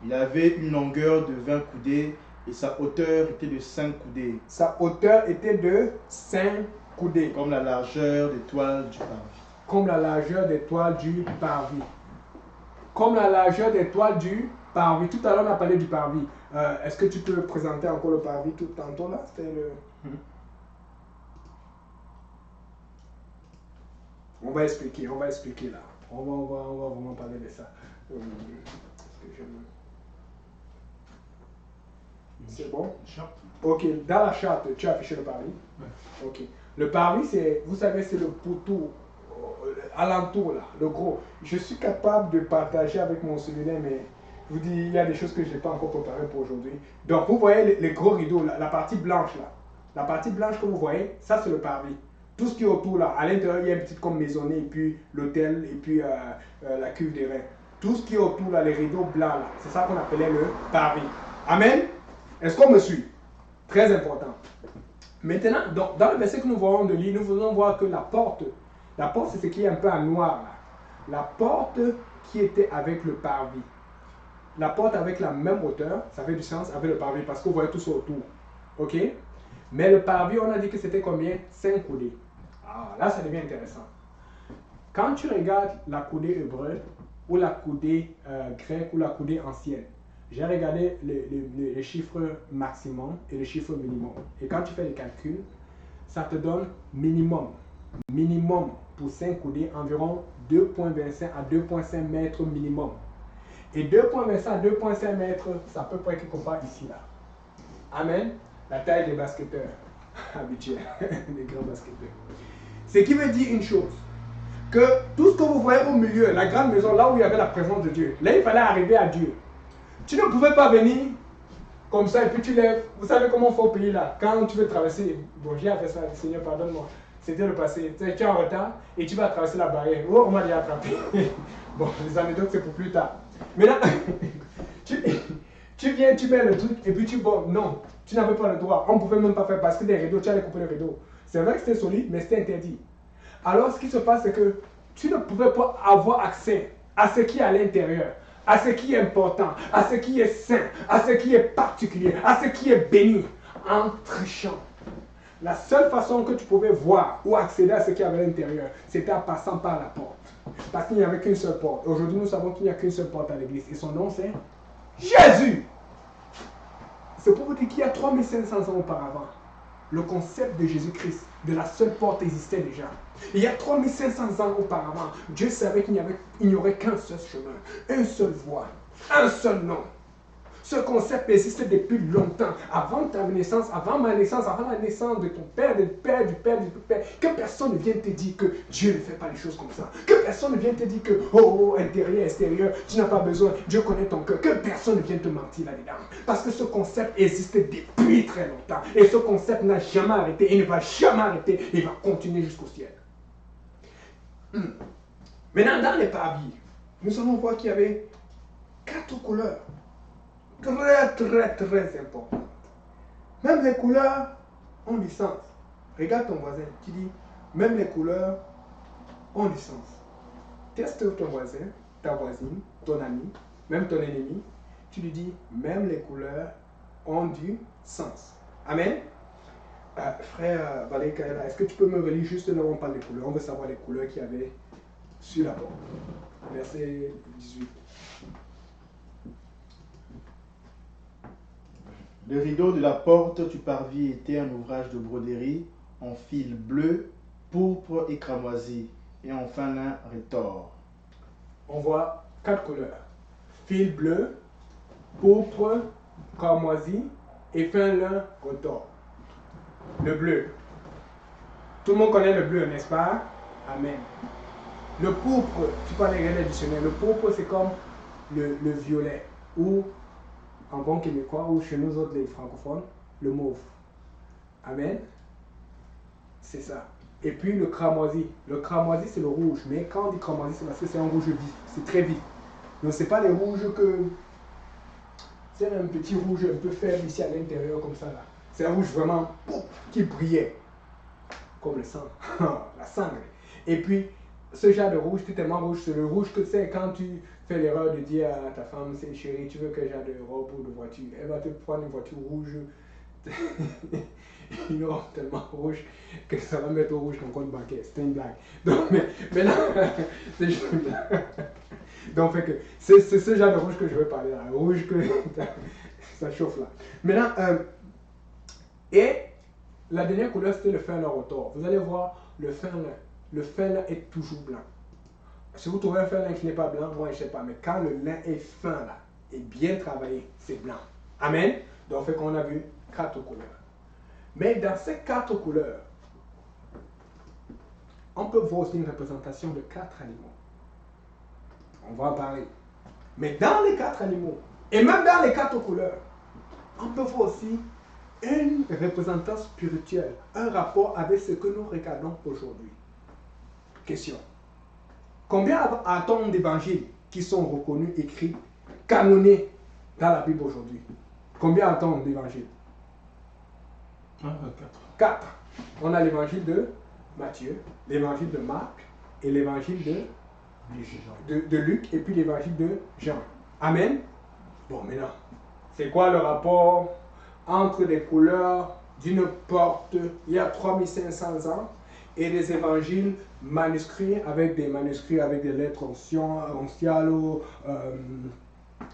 B: Il avait une longueur de 20 coudées et sa hauteur était de 5 coudées.
A: Sa hauteur était de 5 coudées.
B: Comme la largeur des toiles du parvis.
A: Comme la largeur des toiles du parvis. Comme la largeur des toiles du parvis. Tout à l'heure, on a parlé du parvis. Est-ce que tu peux présenter encore le parvis tout tantôt là? C'était le... On va expliquer là. On va vraiment parler de ça. C'est bon? Ok, dans la charte, tu as affiché le parvis?
C: Ouais.
A: Ok. Le parvis, c'est, vous savez, c'est le poteau alentour là, le gros. Je suis capable de partager avec mon cellulaire, mais je vous dis, il y a des choses que je n'ai pas encore préparées pour aujourd'hui. Donc, vous voyez les gros rideaux, là, la partie blanche là. La partie blanche que vous voyez, ça c'est le parvis. Tout ce qui est autour là, à l'intérieur, il y a une petite comme maisonnée, et puis l'hôtel, et puis la cuve des reins. Tout ce qui est autour là, les rideaux blancs là, c'est ça qu'on appelait le parvis. Amen? Est-ce qu'on me suit? Très important. Maintenant, dans le verset que nous voyons de lire, nous voulons voir que la porte c'est ce qui est un peu en noir là. La porte qui était avec le parvis. La porte avec la même hauteur, ça fait du sens avec le parvis parce que vous voyez tout ça autour. Ok? Mais le parvis, on a dit que c'était combien? 5 coudées. Ah, là, ça devient intéressant. Quand tu regardes la coudée hébreu ou la coudée grecque ou la coudée ancienne, j'ai regardé les chiffres maximum et les chiffres minimum. Et quand tu fais les calculs, ça te donne minimum pour 5 coudées, environ 2,25 à 2,5 mètres minimum. Et 2,25 à 2,5 mètres, c'est à peu près quelque part ici là. Amen. La taille des basketteurs habituels, des grands basketteurs. Ce qui veut dire une chose, que tout ce que vous voyez au milieu, la grande maison, là où il y avait la présence de Dieu, là il fallait arriver à Dieu. Tu ne pouvais pas venir comme ça et puis tu lèves. Vous savez comment il faut payer là? Quand tu veux traverser, bon j'ai fait ça, Seigneur pardonne-moi, c'était le passé. Tu es en retard et tu vas traverser la barrière. Oh, on m'a déjà attrapé. Bon, les anecdotes c'est pour plus tard. Maintenant, tu viens, tu mets le truc et puis bon, non, tu n'avais pas le droit. On ne pouvait même pas faire parce que des rideaux, tu allais couper les rideaux. C'est vrai que c'était solide, mais c'était interdit. Alors ce qui se passe, c'est que tu ne pouvais pas avoir accès à ce qui est à l'intérieur, à ce qui est important, à ce qui est saint, à ce qui est particulier, à ce qui est béni, en trichant. La seule façon que tu pouvais voir ou accéder à ce qui est à l'intérieur, c'était en passant par la porte. Parce qu'il n'y avait qu'une seule porte. Aujourd'hui, nous savons qu'il n'y a qu'une seule porte à l'église. Et son nom, c'est Jésus. C'est pour vous dire qu'il y a 3500 ans auparavant, le concept de Jésus-Christ, de la seule porte existait déjà. Il y a 3500 ans auparavant, Dieu savait qu'il n'y aurait qu'un seul chemin, une seule voie, un seul nom. Ce concept existe depuis longtemps, avant ta naissance, avant ma naissance, avant la naissance de ton père, du père, du père, du père. Que personne ne vienne te dire que Dieu ne fait pas les choses comme ça. Que personne ne vienne te dire que, oh, intérieur, extérieur, tu n'as pas besoin, Dieu connaît ton cœur. Que personne ne vienne te mentir là-dedans. Parce que ce concept existe depuis très longtemps. Et ce concept n'a jamais arrêté et ne va jamais arrêter. Il va continuer jusqu'au ciel. Maintenant, dans les parvis, nous allons voir qu'il y avait 4 couleurs. Très important. Même les couleurs ont du sens. Regarde ton voisin, tu dis, même les couleurs ont du sens. Teste ton voisin, ta voisine, ton ami, même ton ennemi. Tu lui dis, même les couleurs ont du sens. Amen. Frère Valérie Kaela, est-ce que tu peux me relire juste là où on parle des couleurs? On veut savoir les couleurs qu'il y avait sur la porte. Verset 18.
B: Le rideau de la porte du parvis était un ouvrage de broderie en fil bleu, pourpre et cramoisi, et en fin lin retors.
A: On voit 4 couleurs. Fil bleu, pourpre, cramoisi et fin lin retors. Le bleu. Tout le monde connaît le bleu, n'est-ce pas? Amen. Le pourpre, tu parles des règles additionnelles. Le pourpre, c'est comme le violet. Ou, en bon québécois, ou chez nous autres, les francophones, le mauve. Amen. C'est ça. Et puis le cramoisi. Le cramoisi, c'est le rouge. Mais quand on dit cramoisi, c'est parce que c'est un rouge vif. C'est très vif. Donc, ce n'est pas les rouges que... C'est un petit rouge un peu faible ici à l'intérieur, comme ça, là. C'est un rouge vraiment qui brillait. Comme le sang. La sangre. Et puis, ce genre de rouge, c'est tellement rouge. C'est le rouge que tu sais, quand tu fais l'erreur de dire à ta femme, c'est chérie, tu veux quel genre de robe ou de voiture? Elle va te prendre une voiture rouge. Une robe tellement rouge que ça va mettre au rouge ton compte bancaire. C'était une blague. Donc, mais là, c'est juste une blague. Donc, fait que c'est ce genre de rouge que je veux parler là. Rouge que ça chauffe là. Maintenant, et la dernière couleur, c'était le fin lin retors. Vous allez voir le fin lin. Le fin lin est toujours blanc. Si vous trouvez un fin lin qui n'est pas blanc, moi je ne sais pas. Mais quand le lin est fin là, et bien travaillé, c'est blanc. Amen. Donc, fait qu'on a vu 4 couleurs. Mais dans ces 4 couleurs, on peut voir aussi une représentation de 4 animaux. On va en parler. Mais dans les 4 animaux, et même dans les 4 couleurs, on peut voir aussi une représentation spirituelle, un rapport avec ce que nous regardons aujourd'hui. Question. Combien a-t-on d'évangiles qui sont reconnus, écrits, canonnés dans la Bible aujourd'hui? Combien a-t-on d'évangiles?
C: 4.
A: 4. On a l'évangile de Matthieu, l'évangile de Marc et l'évangile de Luc et puis l'évangile de Jean. Amen. Bon, maintenant, c'est quoi le rapport entre les couleurs d'une porte il y a 3500 ans et les évangiles manuscrits avec des lettres anciales ou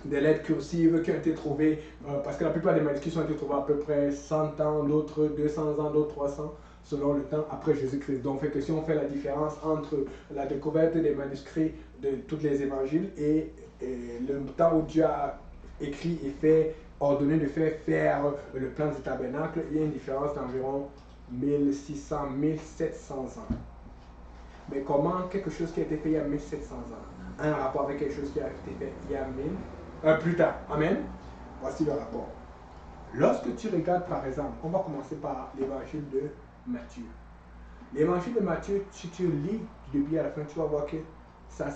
A: des lettres cursives qui ont été trouvées, parce que la plupart des manuscrits ont été trouvés à peu près 100 ans, d'autres 200 ans, d'autres 300, selon le temps après Jésus-Christ. Donc, fait que si on fait la différence entre la découverte des manuscrits de tous les évangiles et le temps où Dieu a écrit et ordonné de faire le plan du tabernacle, il y a une différence d'environ 1600, 1700 ans. Mais comment quelque chose qui a été fait il y a 1700 ans a un rapport avec quelque chose qui a été fait il y a 1000 plus tard? Amen. Voici le rapport. Lorsque tu regardes par exemple, on va commencer par l'évangile de Matthieu. L'évangile de Matthieu, si tu lis du début à la fin, tu vas voir que ça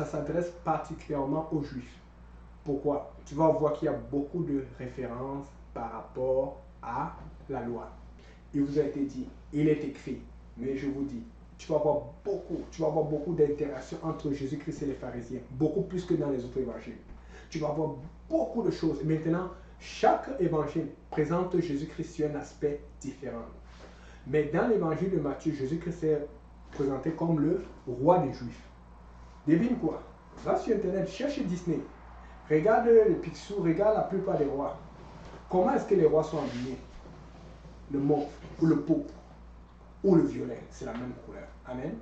A: s'adresse particulièrement aux Juifs. Pourquoi? Tu vas voir qu'il y a beaucoup de références par rapport à la loi. Il vous a été dit, il est écrit, mais je vous dis, tu vas avoir beaucoup d'interactions entre Jésus-Christ et les pharisiens, beaucoup plus que dans les autres évangiles. Tu vas avoir beaucoup de choses. Et maintenant, chaque évangile présente Jésus-Christ sur un aspect différent. Mais dans l'évangile de Matthieu, Jésus-Christ est présenté comme le roi des Juifs. Devine quoi? Va sur Internet, cherche Disney. Regarde les Picsou, regarde la plupart des rois. Comment est-ce que les rois sont habillés? Le mauve, ou le pourpre, ou le violet, c'est la même couleur. Amen.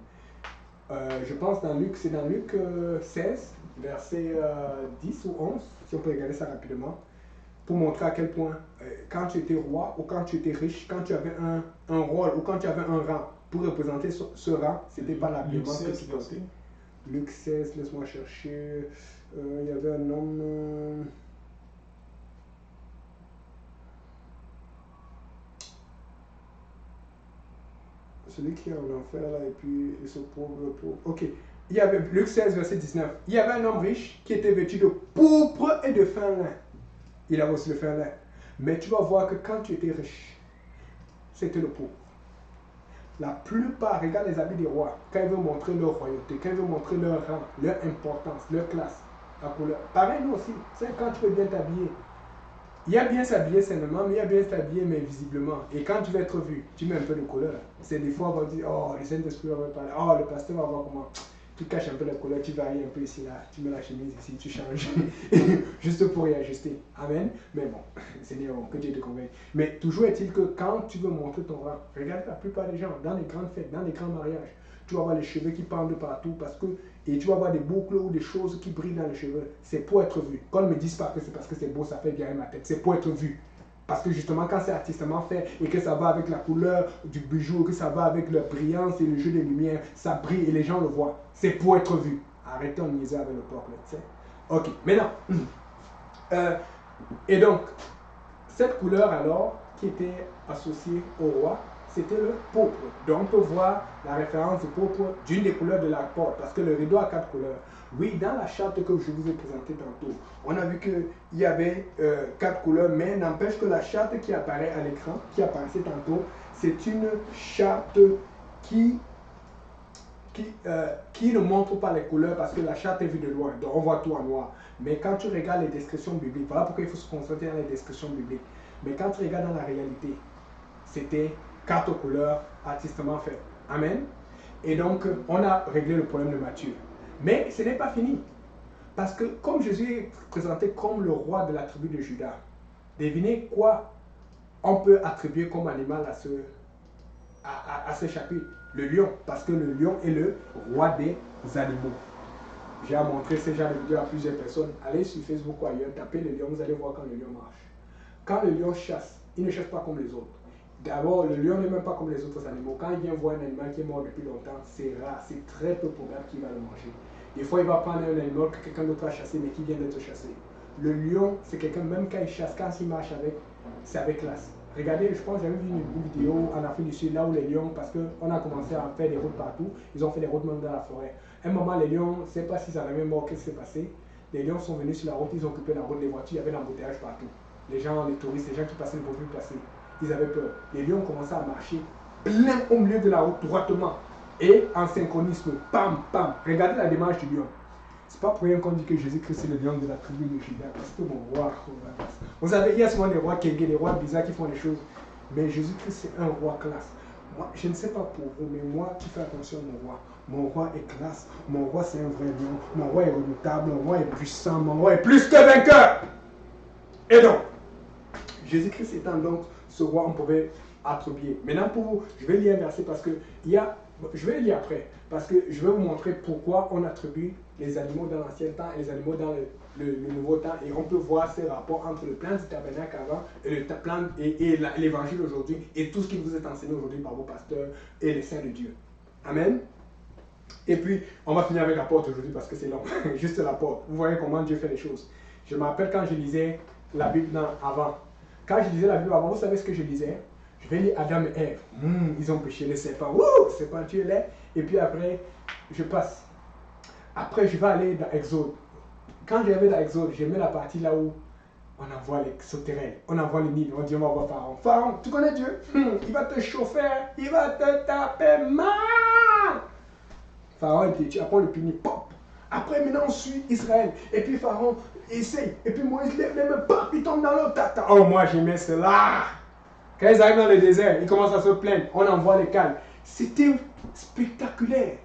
A: Je pense dans Luc, c'est dans Luc 16, verset 10 ou 11, si on peut regarder ça rapidement, pour montrer à quel point, quand tu étais roi, ou quand tu étais riche, quand tu avais un rôle, ou quand tu avais un rang, pour représenter ce rang, ce n'était pas l'habillement que tu portais. Luc 16, laisse-moi chercher. Il y avait un homme. Celui qui est en enfer là, et puis il se pauvre. Ok. Il y avait Luc 16, verset 19. Il y avait un homme riche qui était vêtu de pourpre et de fin lin. Il avait aussi le fin lin. Mais tu vas voir que quand tu étais riche, c'était le pourpre. La plupart, regarde les habits des rois, quand ils veulent montrer leur royauté, quand ils veulent montrer leur rang, leur importance, leur classe, la couleur. Pareil, nous aussi, c'est quand tu veux bien t'habiller. Il y a bien s'habiller sainement, mais il y a bien s'habiller, mais visiblement. Et quand tu veux être vu, tu mets un peu de couleur. C'est des fois, on va dire, oh, le Saint-Esprit va me parler, oh, le pasteur va voir comment. Tu caches un peu la couleur, tu varies un peu ici, là, tu mets la chemise ici, tu changes, juste pour y ajuster. Amen. Mais bon, Seigneur, que Dieu te convainc. Mais toujours est-il que quand tu veux montrer ton rang, regarde la plupart des gens, dans les grandes fêtes, dans les grands mariages, tu vas avoir les cheveux qui pendent partout parce que, et tu vas avoir des boucles ou des choses qui brillent dans les cheveux. C'est pour être vu. Quand ils me disent pas que c'est parce que c'est beau, ça fait bien ma tête, c'est pour être vu. Parce que justement, quand c'est artistement fait et que ça va avec la couleur du bijou, que ça va avec la brillance et le jeu des lumières, ça brille et les gens le voient. C'est pour être vu. Arrêtons de niaiser avec le peuple. Ok, maintenant. Et donc, cette couleur alors, qui était associée au roi, c'était le pourpre. Donc, on peut voir la référence du pourpre d'une des couleurs de la porte, parce que le rideau a 4 couleurs. Oui, dans la charte que je vous ai présentée tantôt, on a vu qu'il y avait 4 couleurs, mais n'empêche que la charte qui apparaît à l'écran, qui apparaissait tantôt, c'est une charte qui ne montre pas les couleurs parce que la charte est vue de loin, donc on voit tout en noir. Mais quand tu regardes les descriptions bibliques, voilà pourquoi il faut se concentrer dans les descriptions bibliques. Mais quand tu regardes dans la réalité, c'était 4 couleurs artistement faites. Amen. Et donc, on a réglé le problème de Matthieu. Mais ce n'est pas fini. Parce que comme Jésus est présenté comme le roi de la tribu de Juda, devinez quoi on peut attribuer comme animal à ce chapitre? Le lion. Parce que le lion est le roi des animaux. J'ai montré ce genre de vidéo à plusieurs personnes. Allez sur Facebook ou ailleurs, tapez le lion, vous allez voir quand le lion marche. Quand le lion chasse, il ne chasse pas comme les autres. D'abord, le lion n'est même pas comme les autres animaux. Quand il vient voir un animal qui est mort depuis longtemps, c'est rare, c'est très peu probable qu'il va le manger. Des fois, il va prendre un animal que quelqu'un d'autre a chassé, mais qui vient d'être chassé. Le lion, c'est quelqu'un, même quand il chasse, quand il marche avec, c'est avec classe. Regardez, je pense que j'avais vu une vidéo en Afrique du Sud, là où les lions, parce qu'on a commencé à faire des routes partout, ils ont fait des routes même dans la forêt. À un moment, les lions, je ne sais pas s'ils en avaient mort, qu'est-ce qui s'est passé. Les lions sont venus sur la route, ils ont occupé la route, les voitures, il y avait l'embouteillage partout. Les gens, les touristes, les gens qui passaient ne pouvaient plus passer. Ils avaient peur. Les lions commençaient à marcher plein au milieu de la route, droitement. Et en synchronisme, pam, pam. Regardez la démarche du lion. C'est pas pour rien qu'on dit que Jésus-Christ est le lion de la tribu de Juda. Parce que mon roi, vous savez, il y a souvent des rois kégués, des rois bizarres qui font des choses. Mais Jésus-Christ, c'est un roi classe. Moi, je ne sais pas pour vous, mais moi, tu fais attention à mon roi. Mon roi est classe. Mon roi, c'est un vrai lion. Mon roi est redoutable. Mon roi est puissant. Mon roi est plus que vainqueur. Et donc, Jésus-Christ étant donc ce roi, on pouvait attribuer. Maintenant, pour vous, je vais lire un verset parce que il y a. Je vais le lire après, parce que je vais vous montrer pourquoi on attribue les animaux dans l'ancien temps et les animaux dans le nouveau temps. Et on peut voir ces rapports entre le plan du tabernacle avant et le plan et l'évangile aujourd'hui et tout ce qui vous est enseigné aujourd'hui par vos pasteurs et les saints de Dieu. Amen. Et puis, on va finir avec la porte aujourd'hui parce que c'est long. Juste la porte. Vous voyez comment Dieu fait les choses. Je me rappelle quand je lisais la Bible avant. Quand je lisais la Bible avant, vous savez ce que je lisais? Je vais lire Adam et Ève. Ils ont péché le serpent. Le serpent tu es laid. Et puis après, je passe. Après, je vais aller dans Exode. Quand je vais dans Exode, je mets la partie là où on envoie les sauterelles, on envoie les Nil, on dit on va voir Pharaon. Pharaon, tu connais Dieu? Il va te chauffer, il va te taper mal. Pharaon, tu apprends le puni, pop. Après, maintenant, on suit Israël. Et puis Pharaon essaye. Et puis Moïse lève les mains, pop, il tombe dans l'eau. Oh, moi, j'aimais cela. Quand ils arrivent dans le désert, ils commencent à se plaindre. On envoie les cales. C'était spectaculaire.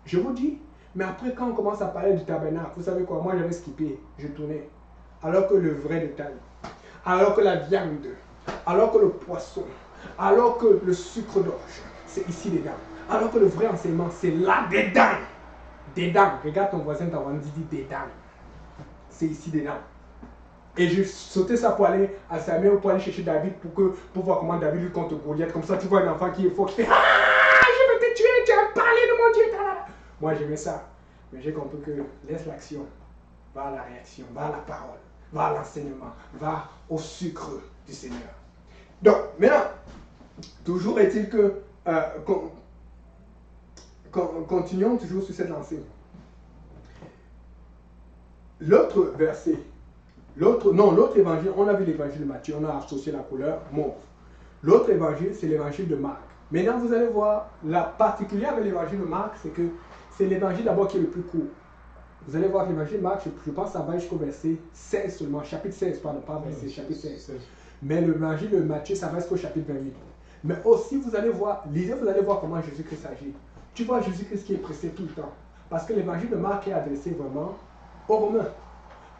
A: Je vous dis. Mais après, quand on commence à parler du tabernacle, vous savez quoi? Moi, j'avais skippé. Je tournais. Alors que le vrai détail, alors que la viande, alors que le poisson, alors que le sucre d'orge, c'est ici dedans. Alors que le vrai enseignement, c'est là dedans. Dedans. Regarde ton voisin, dit dedans. C'est ici dedans. Et je sautais ça pour aller à Samuel, pour aller chercher David, pour voir comment David lui contre Goliath. Comme ça, tu vois un enfant qui est fort, qui fait ah, je vais te tuer, tu as parlé de mon Dieu. Moi, j'aimais ça. Mais j'ai compris que laisse l'action, va à la réaction, va à la parole, va à l'enseignement, va au sucre du Seigneur. Donc, maintenant, toujours est-il que continuons toujours sur cette lancée. L'autre verset, l'autre évangile, on a vu l'évangile de Matthieu, on a associé la couleur mauve. L'autre évangile, c'est l'évangile de Marc. Maintenant, vous allez voir, la particulière avec l'évangile de Marc, c'est que c'est l'évangile d'abord qui est le plus court. Vous allez voir que l'évangile de Marc, je pense que ça va jusqu'au verset 16 seulement, chapitre 16, pardon, pas verset, chapitre 16. Mais l'évangile de Matthieu, ça va jusqu'au chapitre 28. Mais aussi, vous allez voir, lisez, vous allez voir comment Jésus-Christ agit. Tu vois Jésus-Christ qui est pressé tout le temps. Parce que l'évangile de Marc est adressé vraiment aux Romains.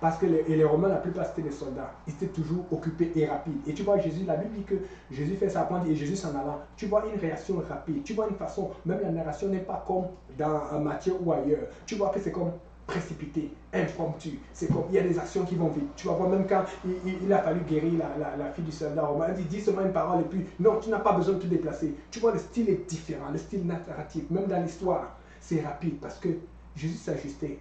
A: Parce que les Romains, la plupart, c'était des soldats. Ils étaient toujours occupés et rapides. Et tu vois, Jésus, la Bible dit que Jésus fait sa pente et Jésus s'en allant. Tu vois une réaction rapide. Tu vois une façon, même la narration n'est pas comme dans Matthieu ou ailleurs. Tu vois que c'est comme précipité, impromptu. C'est comme, il y a des actions qui vont vite. Tu vas voir, même quand il a fallu guérir la fille du soldat romain, il dit seulement une parole et puis, non, tu n'as pas besoin de te déplacer. Tu vois, le style est différent, le style narratif, même dans l'histoire, c'est rapide parce que Jésus s'ajustait.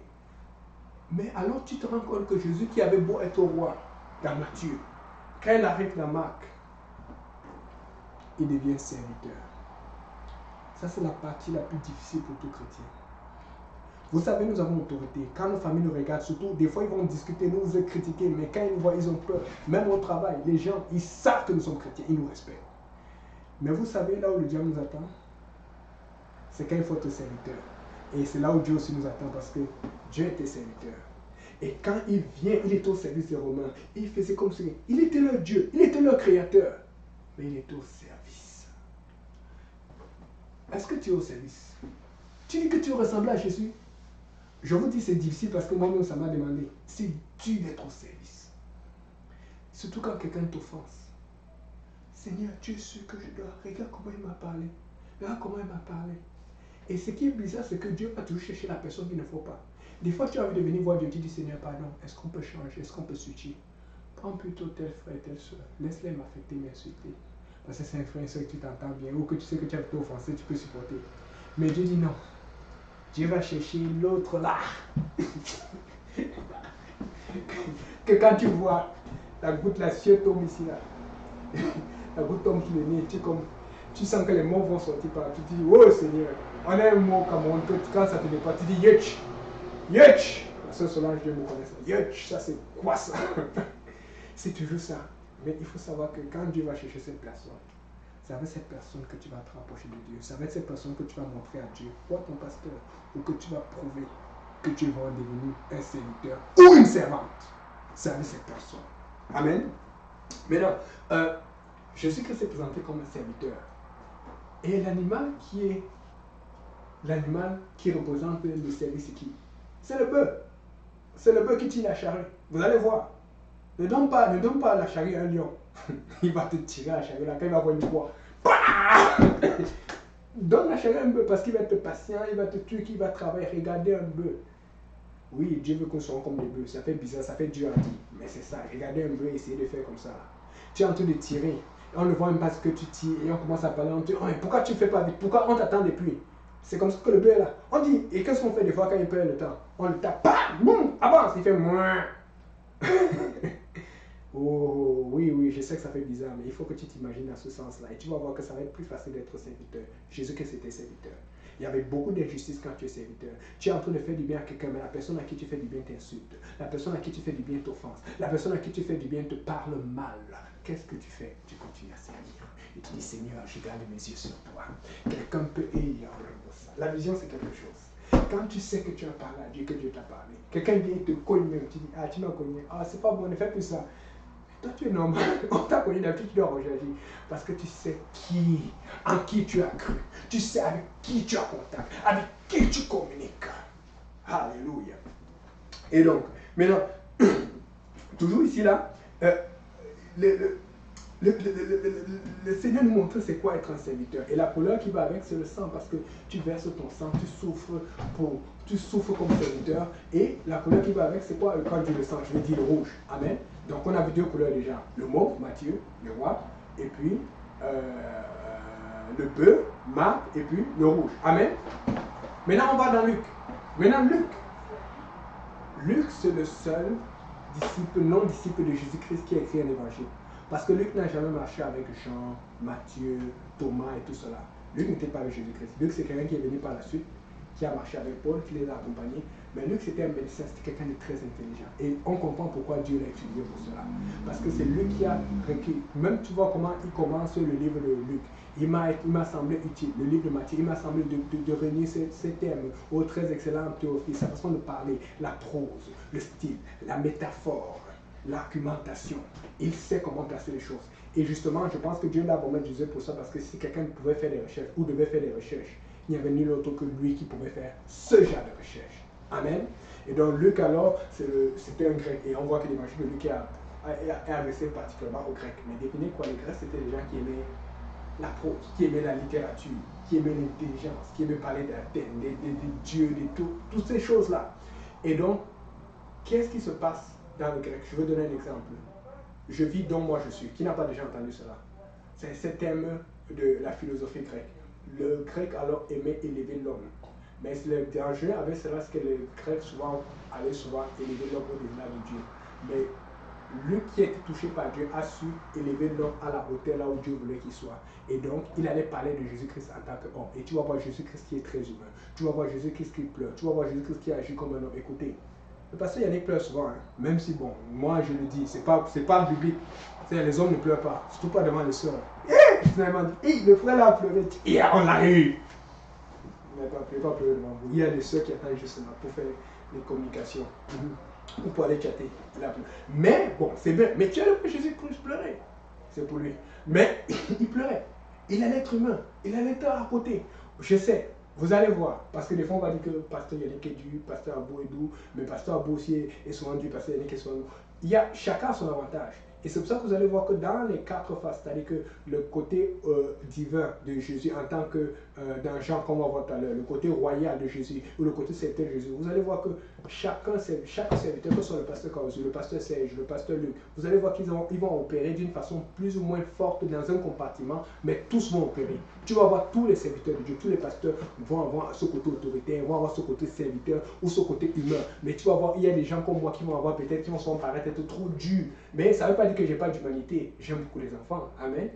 A: Mais alors tu te rends compte que Jésus qui avait beau être au roi dans Matthieu, quand il arrive dans Marc, il devient serviteur. Ça c'est la partie la plus difficile pour tout chrétien. Vous savez, nous avons autorité. Quand nos familles nous regardent, surtout, des fois ils vont discuter, nous critiquer, mais quand ils nous voient, ils ont peur. Même au travail, les gens, ils savent que nous sommes chrétiens, ils nous respectent. Mais vous savez, là où le diable nous attend, c'est quand il faut être serviteur. Et c'est là où Dieu aussi nous attend parce que Dieu était serviteur. Et quand il vient, il est au service des Romains. Il faisait comme si il était leur Dieu, il était leur créateur. Mais il était au service. Est-ce que tu es au service? Tu dis que tu ressembles à Jésus? Je vous dis c'est difficile parce que moi-même ça m'a demandé. C'est dur d'être au service. Surtout quand quelqu'un t'offense. Seigneur, tu es sûr que je dois. Regarde comment il m'a parlé. Regarde comment il m'a parlé. Et ce qui est bizarre, c'est que Dieu va toujours chercher la personne qu'il ne faut pas. Des fois, tu as envie de venir voir Dieu, tu dis Seigneur, pardon, est-ce qu'on peut changer? Est-ce qu'on peut switcher? Prends plutôt tel frère, telle soeur. Laisse-les m'affecter, m'insulter. Parce que c'est un frère, une soeur que tu t'entends bien ou que tu sais que tu as été offensé, tu peux supporter. Mais Dieu dit non. Dieu va chercher l'autre là. Que quand tu vois la goutte, la sueur tombe ici là. La goutte tombe sur le nez, tu sens que les mots vont sortir par là. Tu dis, oh Seigneur, on a un mot comme on peut, quand ça te dépasse, tu dis yetch. Yetch. La soeur Solange, Dieu me connaît ça. Yetch, ça c'est quoi ça? C'est toujours ça. Mais il faut savoir que quand Dieu va chercher cette personne, c'est avec cette personne que tu vas te rapprocher de Dieu. C'est avec cette personne que tu vas montrer à Dieu, ou à ton pasteur, ou que tu vas prouver que tu vas devenir un serviteur ou une servante. C'est avec cette personne. Amen. Maintenant, Jésus-Christ s'est présenté comme un serviteur. Et l'animal qui représente le service, c'est qui? C'est le bœuf. C'est le bœuf qui tire la charrue. Vous allez voir. Ne donne pas la charrue à un lion. Il va te tirer la charrue là quand il va avoir une proie. Donne la charrue à un bœuf parce qu'il va être patient, il va te tuer, il va travailler. Regardez un bœuf. Oui, Dieu veut qu'on soit comme des bœufs. Ça fait bizarre, ça fait dur à dire. Mais c'est ça. Regardez un bœuf et essayez de faire comme ça. Tu es en train de tirer. On ne voit même pas ce que tu tires et on commence à parler. On te dit, oh, pourquoi tu ne fais pas vite? Pourquoi on t'attend depuis? C'est comme ça que le bœuf est là. On dit, et qu'est-ce qu'on fait des fois quand il perd le temps? On le tape, boum, avance, il fait moins. Oh, oui, je sais que ça fait bizarre, mais il faut que tu t'imagines dans ce sens-là. Et tu vas voir que ça va être plus facile d'être serviteur. Jésus-Christ était serviteur. Il y avait beaucoup d'injustice quand tu es serviteur. Tu es en train de faire du bien à quelqu'un, mais la personne à qui tu fais du bien t'insulte. La personne à qui tu fais du bien t'offense. La personne à qui tu fais du bien te parle mal. Qu'est-ce que tu fais? Tu continues à servir. Et tu dis, Seigneur, je garde mes yeux sur toi. Quelqu'un peut aider ça. La vision, c'est quelque chose. Quand tu sais que tu as parlé à Dieu, que Dieu t'a parlé, quelqu'un vient te cogner, tu dis, ah, tu m'as cogné, ah, c'est pas bon, ne fais plus ça. Toi, tu es normal. On t'a connu d'habitude, tu dois réagir. Parce que tu sais en qui tu as cru. Tu sais avec qui tu as contact, avec qui tu communiques. Alléluia. Et donc, maintenant, toujours ici, là, le Seigneur nous montre c'est quoi être un serviteur. Et la couleur qui va avec, c'est le sang. Parce que tu verses ton sang, tu souffres comme serviteur. Et la couleur qui va avec, c'est quoi quand je dis le sang? Je vais dire le rouge. Amen. Donc on a vu deux couleurs déjà. Le mauve, Matthieu, le roi. Et puis le bœuf, Marc. Et puis le rouge. Amen. Maintenant on va dans Luc. Maintenant Luc c'est le seul disciple, non-disciple de Jésus-Christ qui a écrit un évangile. Parce que Luc n'a jamais marché avec Jean, Matthieu, Thomas et tout cela. Luc n'était pas avec Jésus-Christ. Luc c'est quelqu'un qui est venu par la suite, qui a marché avec Paul, qui les a accompagnés. Mais Luc, c'était un médecin, c'était quelqu'un de très intelligent. Et on comprend pourquoi Dieu l'a utilisé pour cela. Parce que c'est lui qui a requis. Même tu vois comment il commence le livre de Luc. Il m'a semblé utile, le livre de Matthieu, il m'a semblé de réunir ces termes au très excellent Théophile, sa façon de parler, la prose, le style, la métaphore, l'argumentation. Il sait comment placer les choses. Et justement, je pense que Dieu l'a vraiment utilisé pour ça, parce que si quelqu'un pouvait faire des recherches ou devait faire des recherches, il n'y avait nul autre que lui qui pouvait faire ce genre de recherche. Amen. Et donc Luc alors, c'était un grec. Et on voit que l'évangile de Luc est adressé particulièrement aux Grecs. Mais devinez quoi, les Grecs, c'était des gens qui aimaient la prose, qui aimaient la littérature, qui aimaient l'intelligence, qui aimaient parler d'Athènes, des dieux, de toutes ces choses-là. Et donc, qu'est-ce qui se passe dans le grec? Je vais donner un exemple. Je vis dont moi je suis. Qui n'a pas déjà entendu cela? C'est ce thème de la philosophie grecque. Le grec alors aimait élever l'homme. Mais le danger avec cela, c'est que les Grecs allaient souvent élever l'homme au-delà de Dieu. Mais lui qui était touché par Dieu a su élever l'homme à la hauteur là où Dieu voulait qu'il soit. Et donc, il allait parler de Jésus-Christ en tant qu'homme. Et tu vas voir Jésus-Christ qui est très humain. Tu vas voir Jésus-Christ qui pleure. Tu vas voir Jésus-Christ qui agit comme un homme. Écoutez, le pasteur Yannick pleure souvent. Hein. Même si, bon, moi je le dis, c'est pas biblique. Les hommes ne pleurent pas. Surtout pas devant les soeurs. Finalement, le frère là a pleuré. On l'a eu. Il n'a pas pleurer devant vous. Il y a des soeurs qui attendent justement pour faire les communications. Ou pour aller chatter. Mais, bon, c'est bien. Mais tu as le Jésus-Christ pleurer. C'est pour lui. Mais, il pleurait. Il a l'être humain. Il a l'être à côté. Je sais. Vous allez voir. Parce que des fois, on va dire que pasteur Yannick est dur, pasteur Abou est doux, mais pasteur Abou aussi est souvent dur, pasteur Yannick est souvent doux. Chacun a son avantage. Et c'est pour ça que vous allez voir que dans les quatre faces, c'est-à-dire que le côté divin de Jésus en tant que, dans Jean, comme on va voir tout à l'heure, le côté royal de Jésus ou le côté serviteur de Jésus, vous allez voir que chaque serviteur, que ce soit le pasteur Caruso, le pasteur Serge, le pasteur Luc, vous allez voir qu'ils vont opérer d'une façon plus ou moins forte dans un compartiment, mais tous vont opérer. Tu vas voir tous les serviteurs de Dieu, tous les pasteurs vont avoir ce côté autoritaire, vont avoir ce côté serviteur ou ce côté humain. Mais tu vas voir, il y a des gens comme moi qui vont avoir peut-être, qui vont se paraître être trop durs. Mais ça ne veut pas dire que je n'ai pas d'humanité. J'aime beaucoup les enfants. Amen.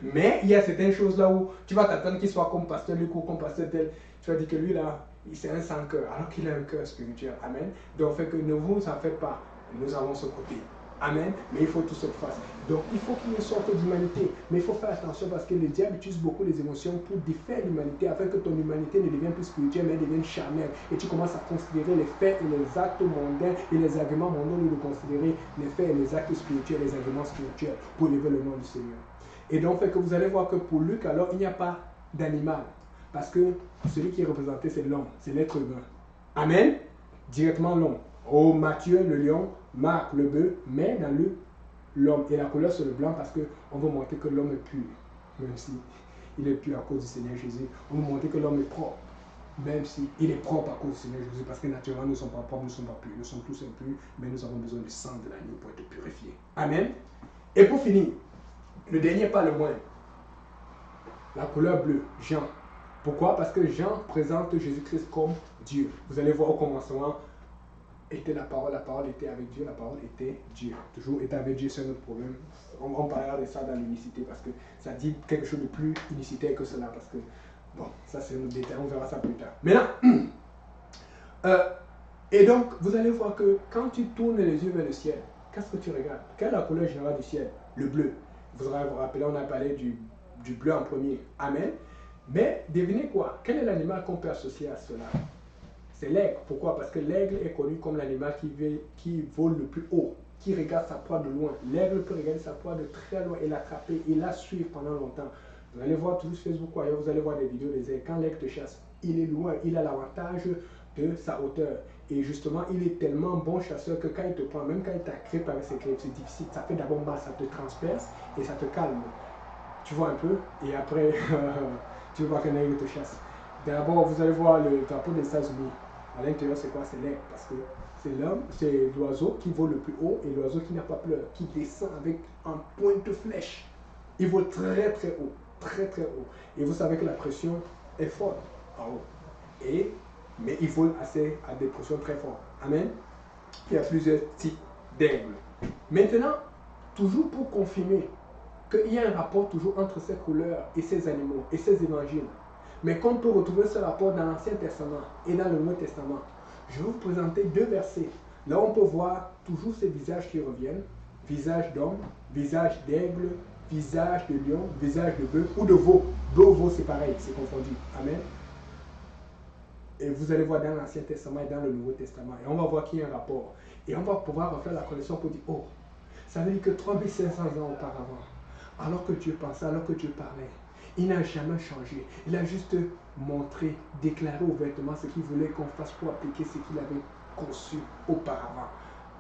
A: Mais il y a certaines choses là où tu vas t'attendre qu'il soit comme pasteur Luc ou comme pasteur tel. Tu vas dire que lui là, c'est un sans cœur, alors qu'il a un cœur spirituel. Amen. Donc, fait que ne vous en faites pas. Nous avons ce côté. Amen. Mais il faut tout cette face. Donc, il faut qu'il y ait une sorte d'humanité. Mais il faut faire attention parce que le diable utilise beaucoup les émotions pour défaire l'humanité afin que ton humanité ne devienne plus spirituelle, mais devienne charnelle. Et tu commences à considérer les faits et les actes mondains et les arguments mondains de considérer les faits et les actes spirituels, les arguments spirituels pour élever le nom du Seigneur. Et donc, fait que vous allez voir que pour Luc, alors, il n'y a pas d'animal. Parce que celui qui est représenté, c'est l'homme, c'est l'être humain. Amen. Directement l'homme. Oh, Matthieu, le lion, Marc, le bœuf, mais dans Luc, l'homme. Et la couleur, c'est le blanc parce qu'on veut montrer que l'homme est pur. Même si il est pur à cause du Seigneur Jésus. On veut montrer que l'homme est propre. Même si il est propre à cause du Seigneur Jésus. Parce que naturellement, nous ne sommes pas propres, nous ne sommes pas purs. Nous sommes tous impurs, mais nous avons besoin du sang de l'agneau pour être purifiés. Amen. Et pour finir, le dernier pas le moins. La couleur bleue, Jean. Pourquoi? Parce que Jean présente Jésus-Christ comme Dieu. Vous allez voir au commencement, était la parole était avec Dieu, la parole était Dieu. Toujours était avec Dieu, c'est notre problème. On parlera de ça dans l'unicité parce que ça dit quelque chose de plus unicitaire que cela. Parce que, bon, ça c'est un autre détail, on verra ça plus tard. Maintenant, et donc, vous allez voir que quand tu tournes les yeux vers le ciel, qu'est-ce que tu regardes? Quelle est la couleur générale du ciel? Le bleu. Vous allez vous rappeler, on a parlé du bleu en premier. Amen. Mais devinez quoi? Quel est l'animal qu'on peut associer à cela? C'est l'aigle. Pourquoi? Parce que l'aigle est connu comme l'animal qui vole le plus haut, qui regarde sa proie de loin. L'aigle peut regarder sa proie de très loin et l'attraper et la suivre pendant longtemps. Vous allez voir tous sur Facebook ou ailleurs, vous allez voir des vidéos des aigles. Quand l'aigle te chasse, il est loin, il a l'avantage de sa hauteur. Et justement, il est tellement bon chasseur que quand il te prend, même quand il t'agrippe avec ses griffes, c'est difficile. Ça fait d'abord mal, ça te transperce et ça te calme. Tu vois un peu, et après, tu vois qu'un aigle te chasse. D'abord, vous allez voir le drapeau des États-Unis. À l'intérieur, c'est quoi? C'est l'aigle. Parce que c'est l'homme, c'est l'oiseau qui vole le plus haut et l'oiseau qui n'a pas peur, qui descend avec un pointe de flèche. Il vole très très haut, très très haut. Et vous savez que la pression est forte en haut. Mais il vole à des pressions très fortes. Amen. Il y a plusieurs types d'aigles. Maintenant, toujours pour confirmer qu'il y a un rapport toujours entre ces couleurs et ces animaux et ces évangiles. mais qu'on peut retrouver ce rapport dans l'Ancien Testament et dans le Nouveau Testament. Je vais vous présenter 2 versets. Là, on peut voir toujours ces visages qui reviennent. Visage d'homme, visage d'aigle, visage de lion, visage de bœuf ou de veau. Bœuf, veau, c'est pareil, c'est confondu. Amen. Et vous allez voir dans l'Ancien Testament et dans le Nouveau Testament. Et on va voir qu'il y a un rapport. Et on va pouvoir refaire la connexion pour dire, oh, ça veut dire que 3500 ans auparavant, alors que Dieu pensait, alors que Dieu parlait, il n'a jamais changé. Il a juste montré, déclaré ouvertement ce qu'il voulait qu'on fasse pour appliquer ce qu'il avait conçu auparavant.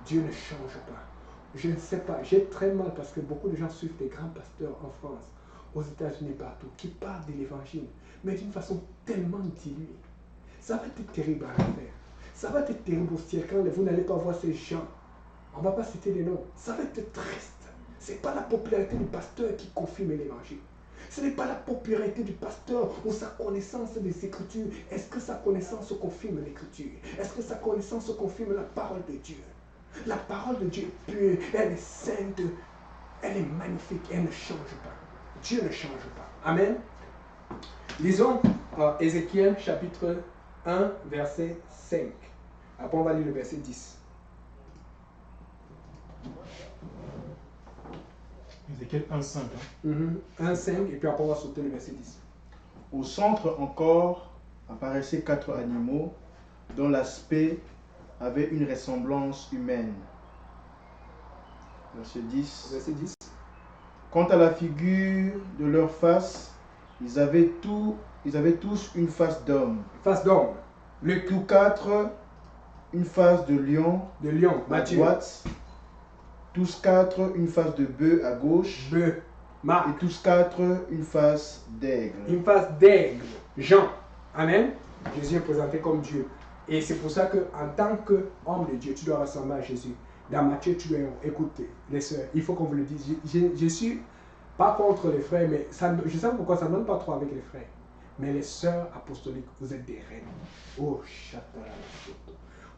A: Dieu ne change pas. Je ne sais pas, j'ai très mal parce que beaucoup de gens suivent des grands pasteurs en France, aux États-Unis, partout, qui parlent de l'évangile, mais d'une façon tellement diluée. Ça va être terrible à faire. Ça va être terrible au ciel quand vous n'allez pas voir ces gens. On ne va pas citer les noms. Ça va être triste. Ce n'est pas la popularité du pasteur qui confirme l'évangile. Ce n'est pas la popularité du pasteur ou sa connaissance des Écritures. Est-ce que sa connaissance confirme l'Écriture? Est-ce que sa connaissance confirme la parole de Dieu? La parole de Dieu est pure, elle est sainte, elle est magnifique, elle ne change pas. Dieu ne change pas. Amen. Lisons Ézéchiel chapitre 1, verset 5. Après, on va lire le verset 10.
C: Ézéchiel 1,5.
A: 1, 5, et puis après, on va sauter le verset 10.
B: Au centre encore apparaissaient 4 animaux dont l'aspect avait une ressemblance humaine. Verset 10.
A: Verset 10.
B: Quant à la figure de leur face, ils avaient tous une face d'homme.
A: Face d'homme.
B: Tous 4, une face de lion
A: De lion.
B: à
A: Matthieu.
B: droite. Tous 4, une face de bœuf à gauche.
A: Bœuf.
B: Et
A: Marc.
B: tous 4, une face d'aigle.
A: Une face d'aigle. Jean. Amen. Jésus est présenté comme Dieu. Et c'est pour ça qu'en tant qu'homme de Dieu, tu dois ressembler à Jésus. Dans Matthieu, tu dois écouter. Les sœurs, il faut qu'on vous le dise. Je suis pas contre les frères, mais ça, je sais pas pourquoi ça ne donne pas trop avec les frères. Mais les sœurs apostoliques, vous êtes des reines. Oh, chatala.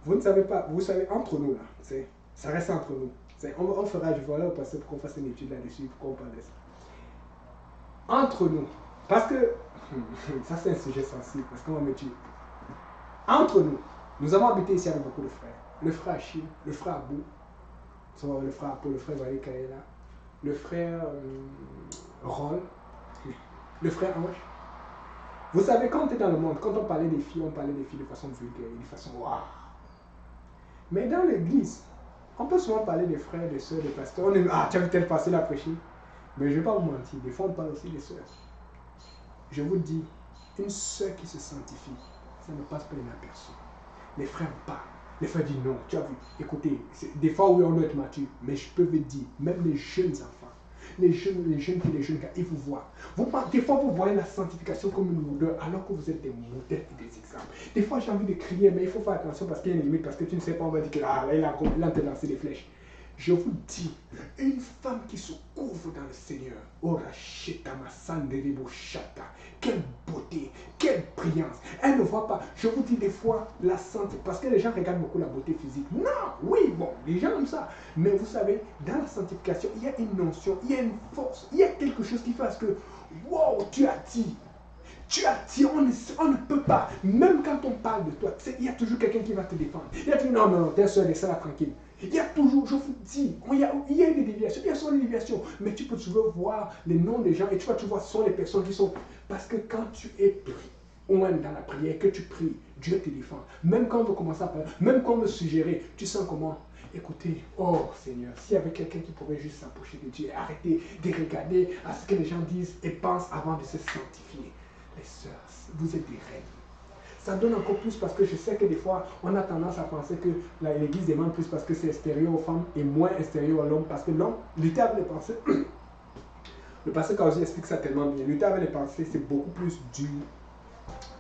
A: Vous ne savez pas, vous savez, entre nous là, ça reste entre nous. On fera, je vais aller au passé pour qu'on fasse une étude là-dessus, pour qu'on parle de ça. Entre nous, parce que, ça c'est un sujet sensible, parce qu'on va me tuer. Entre nous, nous avons habité ici avec beaucoup de frères. Le frère Achille, le frère Abou, le frère Apollo, le frère Valérie Kaela, le frère Rol, le frère Ange. Vous savez, quand on est dans le monde, quand on parlait des filles de façon vulgaire, de façon waouh. Mais dans l'église, on peut souvent parler des frères, des soeurs, des pasteurs. On est, ah, tu as vu tel passer la prêcher. Mais je ne vais pas vous mentir, des fois on parle aussi des soeurs. Je vous dis, une soeur qui se sanctifie, ça ne passe pas inaperçu. Les frères parlent. Les frères disent non, tu as vu, écoutez, des fois oui on doit être mature, mais je peux vous dire, même les jeunes enfants, les jeunes filles, les jeunes gars, ils vous voient. Des fois vous voyez la sanctification comme une odeur alors que vous êtes des modèles et des exemples. Des fois j'ai envie de crier, mais il faut faire attention parce qu'il y a une limite, parce que tu ne sais pas, on va dire que là, il a te lancé des flèches. Je vous dis, une femme qui se couvre dans le Seigneur, oh Racheta Massanderibo Chata, quelle beauté, quelle brillance. Elle ne voit pas, je vous dis des fois, la santé, parce que les gens regardent beaucoup la beauté physique. Non, oui, bon, les gens aiment ça. Mais vous savez, dans la sanctification, il y a une notion, il y a une force, il y a quelque chose qui fait à ce que, wow, tu as dit. Tu attires, on ne peut pas. Même quand on parle de toi, il y a toujours quelqu'un qui va te défendre. Il y a toujours, non, t'es seul, laisse-la tranquille. Il y a toujours, je vous dis, il y a des déviations, il y a souvent des déviations. Mais tu peux toujours voir les noms des gens et tu vois, ce sont les personnes qui sont. Parce que quand tu es pris, au moins dans la prière, que tu pries, Dieu te défend. Même quand on veut commencer à parler, même quand on veut suggérer, tu sens comment. Écoutez, oh Seigneur, s'il y avait quelqu'un qui pourrait juste s'approcher de Dieu, arrêter de regarder à ce que les gens disent et pensent avant de se sanctifier. Les sœurs, vous êtes des reines. Ça donne encore plus parce que je sais que des fois, on a tendance à penser que l'église demande plus parce que c'est extérieur aux femmes et moins extérieur à l'homme. Parce que l'homme, lutter avec les pensées, le pasteur Kausi explique ça tellement bien. Lutter avec les pensées, c'est beaucoup plus dur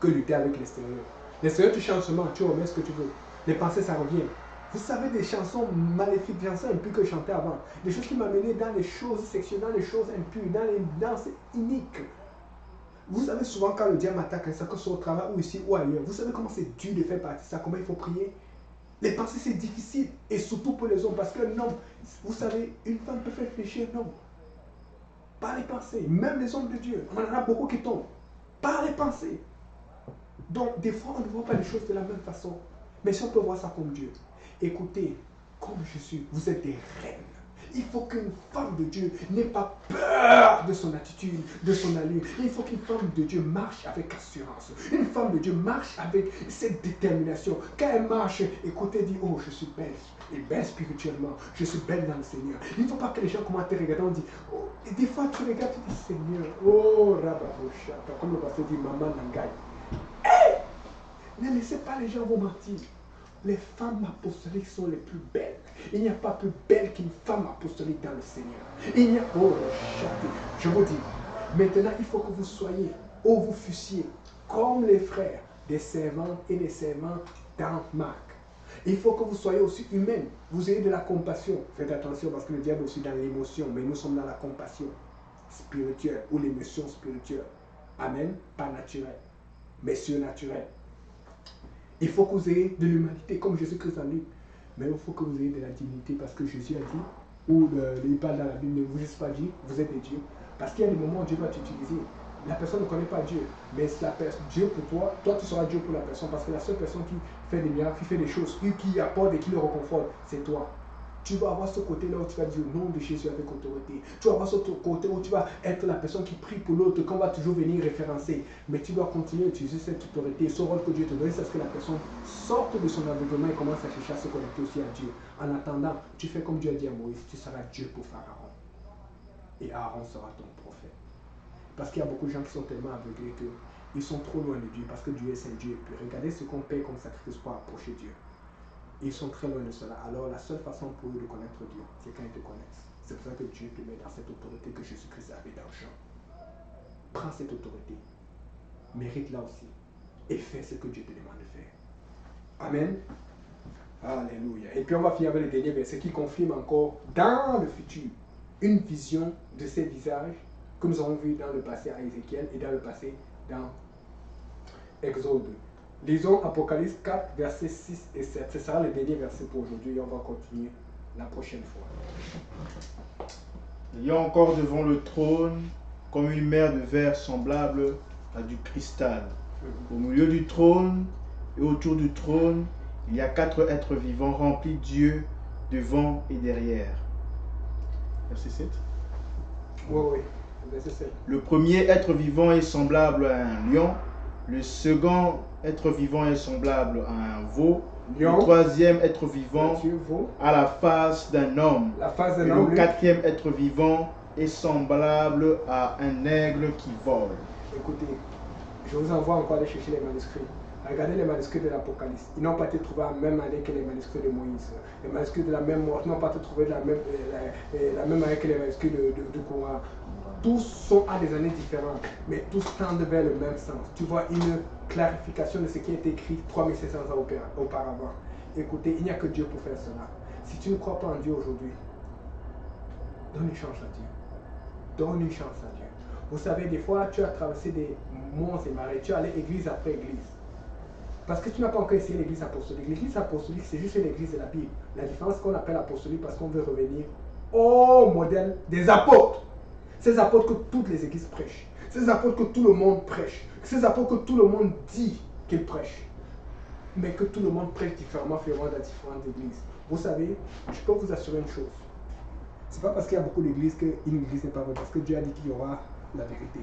A: que lutter avec l'extérieur. L'extérieur, tu chantes seulement, tu remets ce que tu veux. Les pensées, ça revient. Vous savez, des chansons maléfiques, des chansons impures que je chantais avant. Des choses qui m'amenaient dans les choses sexuelles, dans les choses impures, dans les danses iniques. Vous savez souvent quand le diable attaque, ça que ce soit au travail ou ici ou ailleurs, vous savez comment c'est dur de faire partie de ça, comment il faut prier. Les pensées c'est difficile et surtout pour les hommes parce qu'un homme, vous savez, une femme peut faire fléchir un homme. Par les pensées, même les hommes de Dieu, on en a beaucoup qui tombent. par les pensées. Donc, des fois, on ne voit pas les choses de la même façon. Mais si on peut voir ça comme Dieu, écoutez, comme Jésus, vous êtes des reines. Il faut qu'une femme de Dieu n'ait pas peur de son attitude, de son allure. Il faut qu'une femme de Dieu marche avec assurance. Une femme de Dieu marche avec cette détermination. Quand elle marche, écoutez, dit, oh, je suis belle. Et belle spirituellement. Je suis belle dans le Seigneur. Il ne faut pas que les gens commencent à te regarder. On dit, oh, et des fois, tu regardes, tu dis, Seigneur, oh, Rababoshata, comme le pasteur dit, Maman Nangai. Ne laissez pas les gens vous mentir. Les femmes apostoliques sont les plus belles. Il n'y a pas plus belle qu'une femme apostolique dans le Seigneur. Il n'y a... Oh, je vous dis, maintenant, il faut que vous soyez, où vous fussiez, comme les frères, des servants et des servants dans Marc. Il faut que vous soyez aussi humains. Vous ayez de la compassion. Faites attention parce que le diable est aussi dans l'émotion, mais nous sommes dans la compassion spirituelle ou l'émotion spirituelle. Amen. Pas naturelle, mais surnaturelle. Il faut que vous ayez de l'humanité comme Jésus-Christ en lui. Mais il faut que vous ayez de la dignité parce que Jésus a dit, ou il parle dans la Bible, ne vous laissez pas dire, vous êtes des dieux. Parce qu'il y a des moments où Dieu va t'utiliser. La personne ne connaît pas Dieu, mais Dieu pour toi, toi tu seras Dieu pour la personne. Parce que la seule personne qui fait des miracles, qui fait des choses, qui apporte et qui le reconforte, c'est toi. Tu vas avoir ce côté-là où tu vas dire au nom de Jésus avec autorité. Tu vas avoir ce côté où tu vas être la personne qui prie pour l'autre, qu'on va toujours venir référencer. Mais tu dois continuer à utiliser cette autorité. Ce rôle que Dieu te donne, c'est ce que la personne sorte de son aveuglement et commence à chercher à se connecter aussi à Dieu. En attendant, tu fais comme Dieu a dit à Moïse, tu seras Dieu pour Pharaon. Et Aaron sera ton prophète. Parce qu'il y a beaucoup de gens qui sont tellement aveuglés qu'ils sont trop loin de Dieu, parce que Dieu est Saint Dieu. Puis regardez ce qu'on paye comme sacrifice pour approcher Dieu. Ils sont très loin de cela. Alors la seule façon pour eux de connaître Dieu, c'est quand ils te connaissent. C'est pour ça que Dieu te met dans cette autorité que Jésus-Christ avait dans le champ. Prends cette autorité, mérite-la aussi, et fais ce que Dieu te demande de faire. Amen. Alléluia. Et puis on va finir avec le dernier verset qui confirme encore dans le futur une vision de ces visages que nous avons vu dans le passé à Ézéchiel et dans le passé dans Exode. Lisons Apocalypse 4, versets 6 et 7. Ce sera le dernier verset pour aujourd'hui et on va continuer la prochaine fois.
B: Il y a encore devant le trône comme une mer de verre semblable à du cristal. Au milieu du trône et autour du trône, il y a 4 êtres vivants remplis Dieu devant et derrière. Verset 7.
A: Oui. Verset 7.
B: Le premier être vivant est semblable à un lion. Le second être vivant est semblable à un veau.
A: Lion.
B: Le troisième être vivant
A: Veau.
B: a la face d'un homme.
A: La face
B: Et
A: d'un homme.
B: le quatrième être vivant est semblable à un aigle qui vole.
A: Écoutez, je vous envoie encore aller chercher les manuscrits. Regardez les manuscrits de l'Apocalypse. Ils n'ont pas été trouvés en même année que les manuscrits de Moïse. Les manuscrits de la même mort n'ont pas été trouvés la même année que les manuscrits de Coran. Tous sont à des années différentes, mais tous tendent vers le même sens. Tu vois une clarification de ce qui a été écrit 3500 ans auparavant. Écoutez, il n'y a que Dieu pour faire cela. Si tu ne crois pas en Dieu aujourd'hui, donne une chance à Dieu. Donne une chance à Dieu. Vous savez, des fois, tu as traversé des monts et marais, tu es allé église après église. Parce que tu n'as pas encore essayé l'église apostolique. L'église apostolique, c'est juste l'église de la Bible. La différence qu'on appelle apostolique parce qu'on veut revenir au modèle des apôtres. Ces apôtres que toutes les églises prêchent. Ces apôtres que tout le monde prêche. Ces apôtres que tout le monde dit qu'ils prêchent. Mais que tout le monde prêche différemment selon dans différentes églises. Vous savez, je peux vous assurer une chose. C'est pas parce qu'il y a beaucoup d'églises qu'une église n'est pas vraie. Parce que Dieu a dit qu'il y aura la vérité.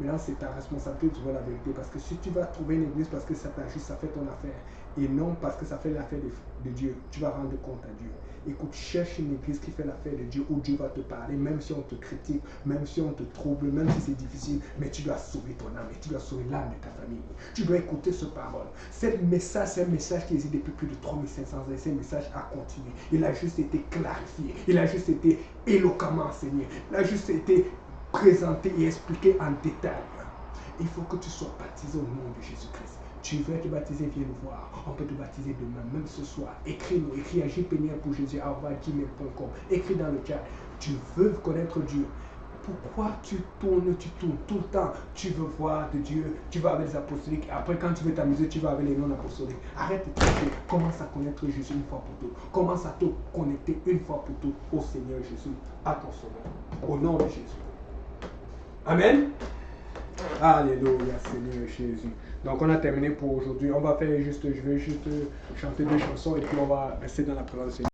A: Maintenant, c'est ta responsabilité de trouver la vérité. Parce que si tu vas trouver une église parce que ça t'ajuste, ça fait ton affaire, et non parce que ça fait l'affaire de Dieu, tu vas rendre compte à Dieu. Écoute, cherche une église qui fait l'affaire de Dieu, où Dieu va te parler, même si on te critique, même si on te trouble, même si c'est difficile, mais tu dois sauver ton âme et tu dois sauver l'âme de ta famille. Tu dois écouter ce parole. Ce message, c'est un message qui existe depuis plus de 3500 ans et c'est un message à continuer. Il a juste été clarifié, il a juste été éloquemment enseigné, il a juste été présenté et expliqué en détail. Il faut que tu sois baptisé au nom de Jésus-Christ. Tu veux te baptiser, viens nous voir. On peut te baptiser demain, même ce soir. Écris-nous, écris à jpéniel pour Jésus@gmail.com. Écris dans le chat. Tu veux connaître Dieu. Pourquoi tu tournes tout le temps? Tu veux voir de Dieu, tu vas avec les apostoliques. Après, quand tu veux t'amuser, tu vas avec les non-apostoliques. Arrête de tricher. Commence à connaître Jésus une fois pour toutes. Commence à te connecter une fois pour toutes au Seigneur Jésus, à ton sauveur. Au nom de Jésus. Amen. Alléluia, Seigneur Jésus. Donc on a terminé pour aujourd'hui. On va faire juste, je vais juste chanter deux chansons et puis on va rester dans la présence du Seigneur.